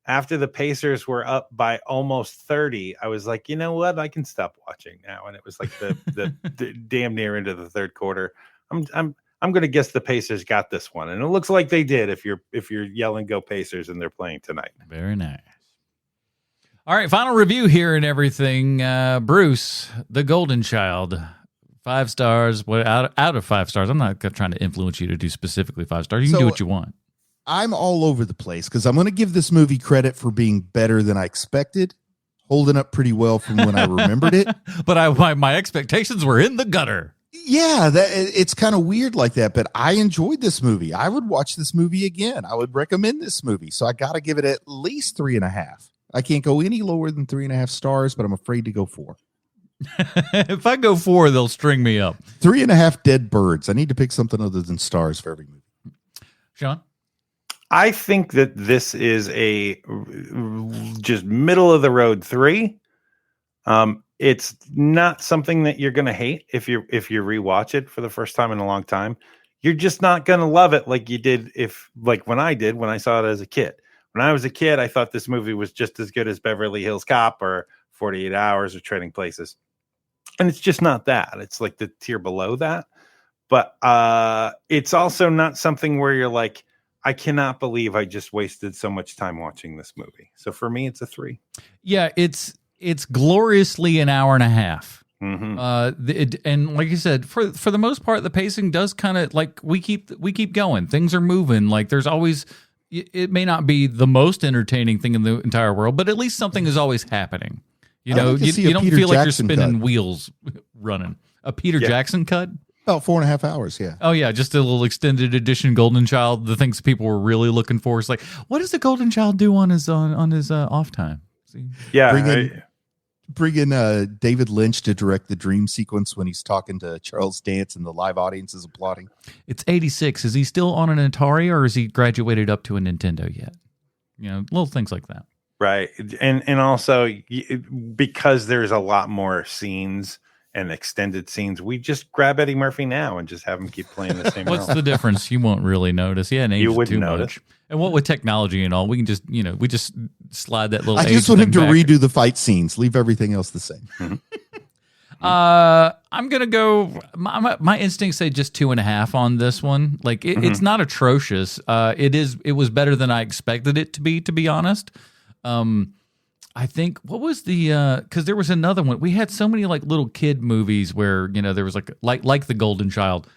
[SPEAKER 2] after the Pacers were up by almost 30, I was like, you know what? I can stop watching now. And it was like the damn near into the third quarter. I'm going to guess the Pacers got this one, and it looks like they did. If you're yelling "Go Pacers" and they're playing tonight,
[SPEAKER 1] very nice. All right, final review here and everything. Bruce, the Golden Child, 5 stars. What out of 5 stars? I'm not trying to influence you to do specifically 5 stars. You can do what you want.
[SPEAKER 3] I'm all over the place because I'm going to give this movie credit for being better than I expected, holding up pretty well from when I remembered it.
[SPEAKER 1] But my expectations were in the gutter.
[SPEAKER 3] Yeah, it's kind of weird like that, but I enjoyed this movie. I would watch this movie again. I would recommend this movie. So I got to give it at least 3.5. I can't go any lower than 3.5 stars, but I'm afraid to go 4.
[SPEAKER 1] If I go 4, they'll string me up.
[SPEAKER 3] 3.5 dead birds. I need to pick something other than stars for every movie.
[SPEAKER 1] Sean?
[SPEAKER 2] I think that this is a just middle of the road 3. It's not something that you're going to hate if you rewatch it for the first time in a long time. You're just not going to love it like you did when I saw it as a kid. When I was a kid, I thought this movie was just as good as Beverly Hills Cop or 48 Hours or Trading Places. And it's just not that. It's like the tier below that. But it's also not something where you're like, I cannot believe I just wasted so much time watching this movie. So for me, it's a 3.
[SPEAKER 1] Yeah, it's gloriously an hour and a half.
[SPEAKER 2] Mm-hmm.
[SPEAKER 1] And like you said, for the most part, the pacing does kind of like we keep going. Things are moving. Like there's always, it may not be the most entertaining thing in the entire world, but at least something is always happening. You don't feel like you're spinning wheels running. A Peter Jackson cut?
[SPEAKER 3] About 4.5 hours, yeah.
[SPEAKER 1] Oh, yeah, just a little extended edition Golden Child. The things people were really looking for is like, what does the Golden Child do on his off time? See?
[SPEAKER 2] Yeah,
[SPEAKER 3] bring in David Lynch to direct the dream sequence when he's talking to Charles Dance and the live audience is applauding.
[SPEAKER 1] It's 86. Is he still on an Atari or is he graduated up to a Nintendo yet? Little things like that.
[SPEAKER 2] Right, and also because there's a lot more scenes and extended scenes, we just grab Eddie Murphy now and just have him keep playing the same
[SPEAKER 1] What's
[SPEAKER 2] role.
[SPEAKER 1] the difference? You won't really notice. Yeah,
[SPEAKER 2] you wouldn't notice.
[SPEAKER 1] And what with technology and all, we can just, we just slide that little.
[SPEAKER 3] I just want him to redo the fight scenes, leave everything else the same.
[SPEAKER 2] Mm-hmm.
[SPEAKER 1] I'm gonna go. My instincts say just 2.5 on this one. Like it's not atrocious. It was better than I expected it to be honest. I think what was the because there was another one. We had so many like little kid movies where there was like The Golden Child.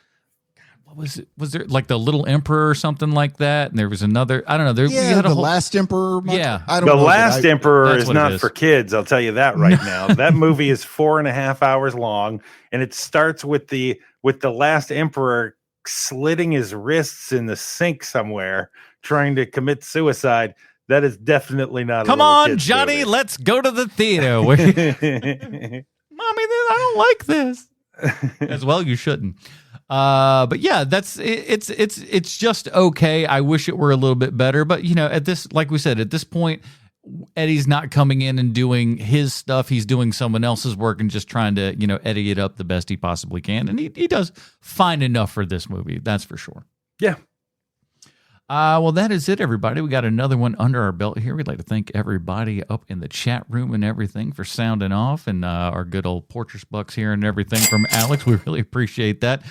[SPEAKER 1] What was it? Was there like The Little Emperor or something like that? And there was another. I don't know. There
[SPEAKER 3] Yeah,
[SPEAKER 1] we had
[SPEAKER 3] The Last Emperor.
[SPEAKER 1] Yeah,
[SPEAKER 3] I don't
[SPEAKER 2] The
[SPEAKER 3] know.
[SPEAKER 2] Last Emperor
[SPEAKER 1] That's
[SPEAKER 2] is
[SPEAKER 1] what it
[SPEAKER 2] not
[SPEAKER 1] is.
[SPEAKER 2] for kids. I'll tell you that right now. That movie is 4.5 hours long, and it starts with the Last Emperor slitting his wrists in the sink somewhere, trying to commit suicide. That is definitely not.
[SPEAKER 1] Come
[SPEAKER 2] a little
[SPEAKER 1] on,
[SPEAKER 2] kid's
[SPEAKER 1] Johnny,
[SPEAKER 2] movie.
[SPEAKER 1] let's go to the theater. Mommy, I don't like this. As well, you shouldn't. But yeah, it's just okay. I wish it were a little bit better, but at this, like we said, at this point, Eddie's not coming in and doing his stuff. He's doing someone else's work and just trying to, Eddie it up the best he possibly can. And he does fine enough for this movie. That's for sure.
[SPEAKER 2] Yeah.
[SPEAKER 1] Well, that is it, everybody. We got another one under our belt here. We'd like to thank everybody up in the chat room and everything for sounding off, and our good old Portress Bucks here and everything from Alex. We really appreciate that.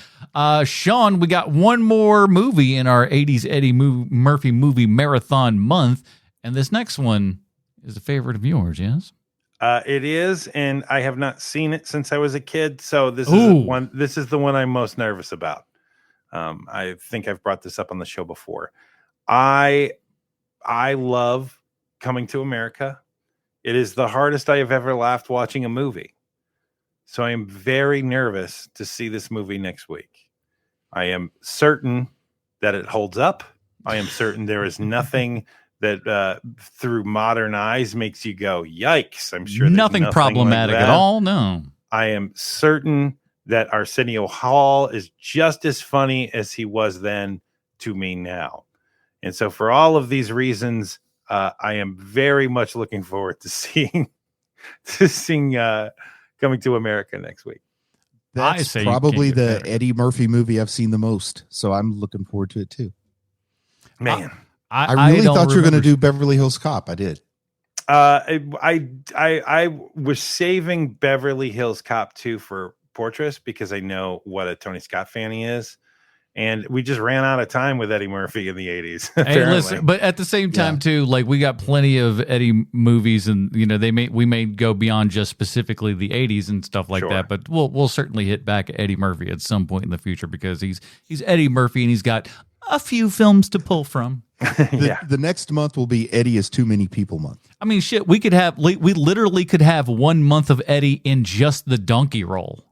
[SPEAKER 1] Sean, we got one more movie in our 80s Eddie Murphy movie marathon month, and this next one is a favorite of yours, yes?
[SPEAKER 2] It is, and I have not seen it since I was a kid, so this is the one I'm most nervous about. I think I've brought this up on the show before. I love Coming to America. It is the hardest I have ever laughed watching a movie. So I am very nervous to see this movie next week. I am certain that it holds up. I am certain there is nothing that through modern eyes makes you go, yikes. I'm sure there's
[SPEAKER 1] nothing problematic
[SPEAKER 2] like
[SPEAKER 1] at all. No.
[SPEAKER 2] I am certain that Arsenio Hall is just as funny as he was then to me now. And so for all of these reasons, I am very much looking forward to seeing Coming to America next week.
[SPEAKER 3] That's probably the Eddie Murphy movie I've seen the most. So I'm looking forward to it too.
[SPEAKER 2] Man.
[SPEAKER 3] I really thought you were going to do Beverly Hills Cop. I did.
[SPEAKER 2] I was saving Beverly Hills Cop 2 for Portress because I know what a Tony Scott fan he is. And we just ran out of time with Eddie Murphy in the 80s.
[SPEAKER 1] Hey, listen, but at the same time, too, like we got plenty of Eddie movies, and we may go beyond just specifically the 80s and stuff like that. But we'll certainly hit back at Eddie Murphy at some point in the future because he's Eddie Murphy and he's got a few films to pull from.
[SPEAKER 3] The next month will be Eddie is Too Many People month.
[SPEAKER 1] I mean, shit, we literally could have 1 month of Eddie in just the donkey role.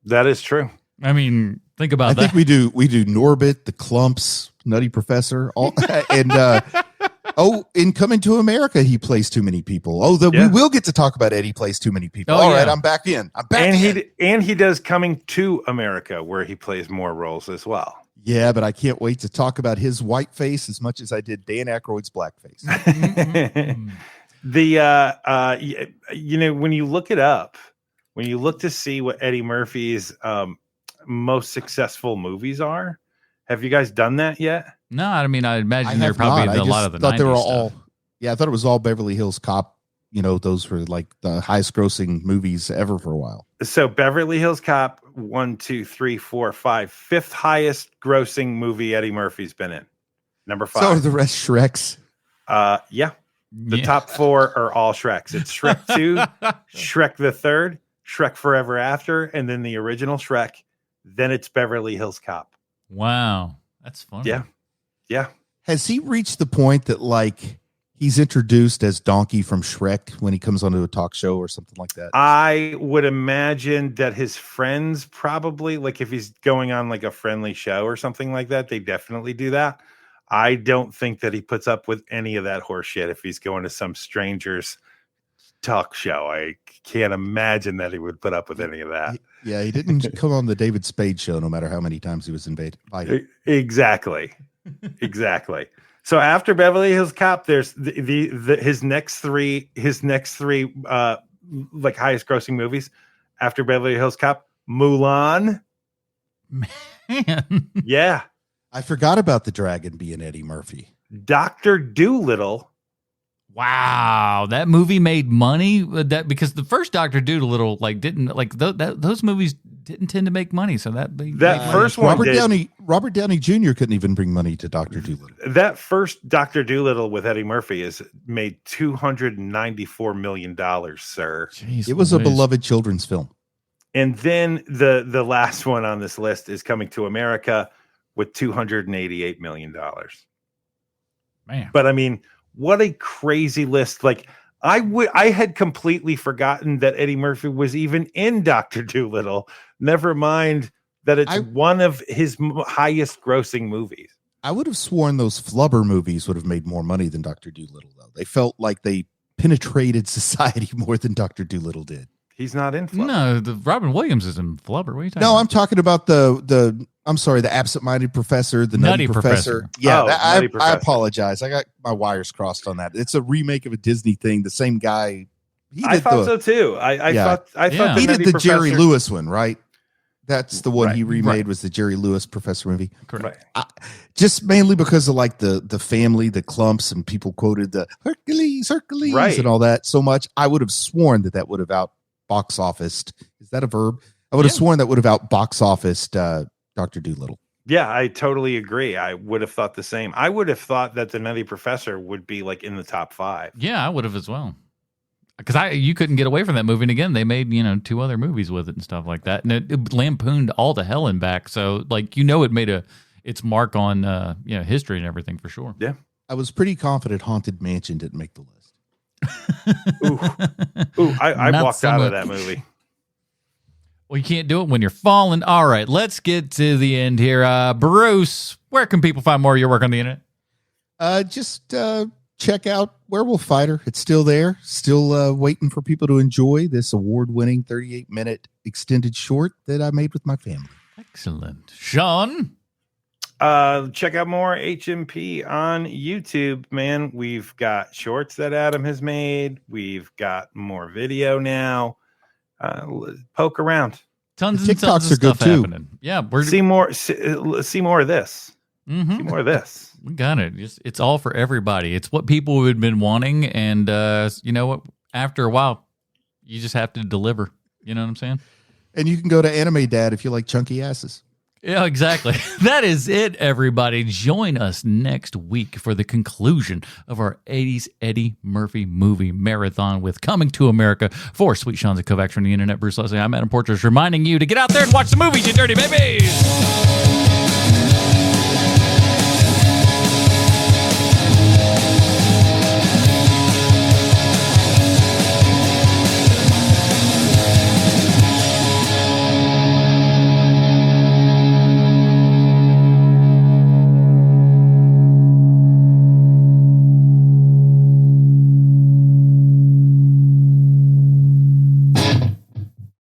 [SPEAKER 2] That is true.
[SPEAKER 1] I mean, think about that.
[SPEAKER 3] I think we do Norbit, the Clumps, Nutty Professor, all, and in Coming to America, he plays too many people. We will get to talk about Eddie plays too many people. All right, I'm back in.
[SPEAKER 2] And he does Coming to America, where he plays more roles as well.
[SPEAKER 3] Yeah, but I can't wait to talk about his white face as much as I did Dan Aykroyd's black face.
[SPEAKER 2] When you look it up, when you look to see what Eddie Murphy's most successful movies are, have you guys done that yet?
[SPEAKER 1] No, I mean, I imagine they're probably a lot of the 90s
[SPEAKER 3] they were
[SPEAKER 1] stuff.
[SPEAKER 3] all. Yeah, I thought it was all Beverly Hills Cop. Those were like the highest grossing movies ever for a while.
[SPEAKER 2] So Beverly Hills Cop, 1, 2, 3, 4, 5, fifth highest grossing movie Eddie Murphy's been in. Number 5.
[SPEAKER 3] So are the rest Shreks?
[SPEAKER 2] Yeah. The top 4 are all Shreks. It's Shrek 2, Shrek the Third, Shrek Forever After, and then the original Shrek. Then it's Beverly Hills Cop.
[SPEAKER 1] Wow. That's funny.
[SPEAKER 2] Yeah. Yeah.
[SPEAKER 3] Has he reached the point that like he's introduced as Donkey from Shrek when he comes onto a talk show or something like that?
[SPEAKER 2] I would imagine that his friends probably, like if he's going on like a friendly show or something like that, they definitely do that. I don't think that he puts up with any of that horse shit if he's going to some stranger's talk show. I can't imagine that he would put up with any of that.
[SPEAKER 3] Yeah, he didn't come on the David Spade show no matter how many times he was invited.
[SPEAKER 2] Exactly. So after Beverly Hills Cop, there's his next three like highest grossing movies. After Beverly Hills Cop, Mulan.
[SPEAKER 1] Man.
[SPEAKER 2] Yeah.
[SPEAKER 3] I forgot about the dragon being Eddie Murphy.
[SPEAKER 2] Dr. Dolittle.
[SPEAKER 1] Wow, that movie made money. That because the first Doctor Dolittle didn't those movies didn't tend to make money. So that
[SPEAKER 2] first one,
[SPEAKER 3] Robert Downey Jr. couldn't even bring money to Doctor Dolittle.
[SPEAKER 2] That first Doctor Dolittle with Eddie Murphy is made $294 million, sir.
[SPEAKER 1] Jeez,
[SPEAKER 3] it was a beloved children's film.
[SPEAKER 2] And then the last one on this list is Coming to America with $288 million.
[SPEAKER 1] Man,
[SPEAKER 2] but I mean, what a crazy list! Like I had completely forgotten that Eddie Murphy was even in Dr. Dolittle. Never mind that it's one of his highest grossing movies.
[SPEAKER 3] I would have sworn those Flubber movies would have made more money than Dr. Dolittle, though. They felt like they penetrated society more than Dr. Dolittle did.
[SPEAKER 2] He's not in Flubber.
[SPEAKER 1] No, the Robin Williams is in Flubber. What are you talking about?
[SPEAKER 3] No, I'm talking about the absent-minded professor, the Nutty Professor. Yeah, I apologize. I got my wires crossed on that. It's a remake of a Disney thing. The same guy.
[SPEAKER 2] I thought so too. I thought
[SPEAKER 3] he did the Jerry Lewis one, right? That's the one he remade was the Jerry Lewis Professor movie.
[SPEAKER 1] Correct.
[SPEAKER 3] Just mainly because of the family, the clumps, and people quoted the Hercules, and all that so much. I would have sworn that would have out box officed. Is that a verb? I would have sworn that would have out box officed Dr. Dolittle.
[SPEAKER 2] Yeah, I totally agree. I would have thought the same. I would have thought that the Nutty Professor would be in the top 5.
[SPEAKER 1] Yeah, I would have as well. Because you couldn't get away from that movie. And again, they made 2 other movies with it and stuff like that, and it lampooned all the hell and back. So it made its mark on history and everything for sure.
[SPEAKER 2] Yeah,
[SPEAKER 3] I was pretty confident Haunted Mansion didn't make the list.
[SPEAKER 2] I walked out of that movie.
[SPEAKER 1] Well, you can't do it when you're falling. All right, let's get to the end here. Bruce, where can people find more of your work on the internet?
[SPEAKER 3] Just check out Werewolf Fighter. It's still there, still waiting for people to enjoy this award-winning 38-minute extended short that I made with my family.
[SPEAKER 1] Excellent. Sean?
[SPEAKER 2] Check out more HMP on YouTube, man. We've got shorts that Adam has made. We've got more video now. Poke around.
[SPEAKER 3] Tons and tons of stuff
[SPEAKER 1] happening. Yeah,
[SPEAKER 2] see more of this. See more of this.
[SPEAKER 1] We got it. It's all for everybody. It's what people have been wanting, and you know what? After a while, you just have to deliver. You know what I'm saying?
[SPEAKER 3] And you can go to Anime Dad if you like chunky asses.
[SPEAKER 1] Yeah, exactly. That is it, everybody. Join us next week for the conclusion of our 80s Eddie Murphy movie marathon with Coming to America. For Sweet Sean's and Kovacs from the internet, Bruce Leslie, I'm Adam Porters, reminding you to get out there and watch the movies, you dirty babies.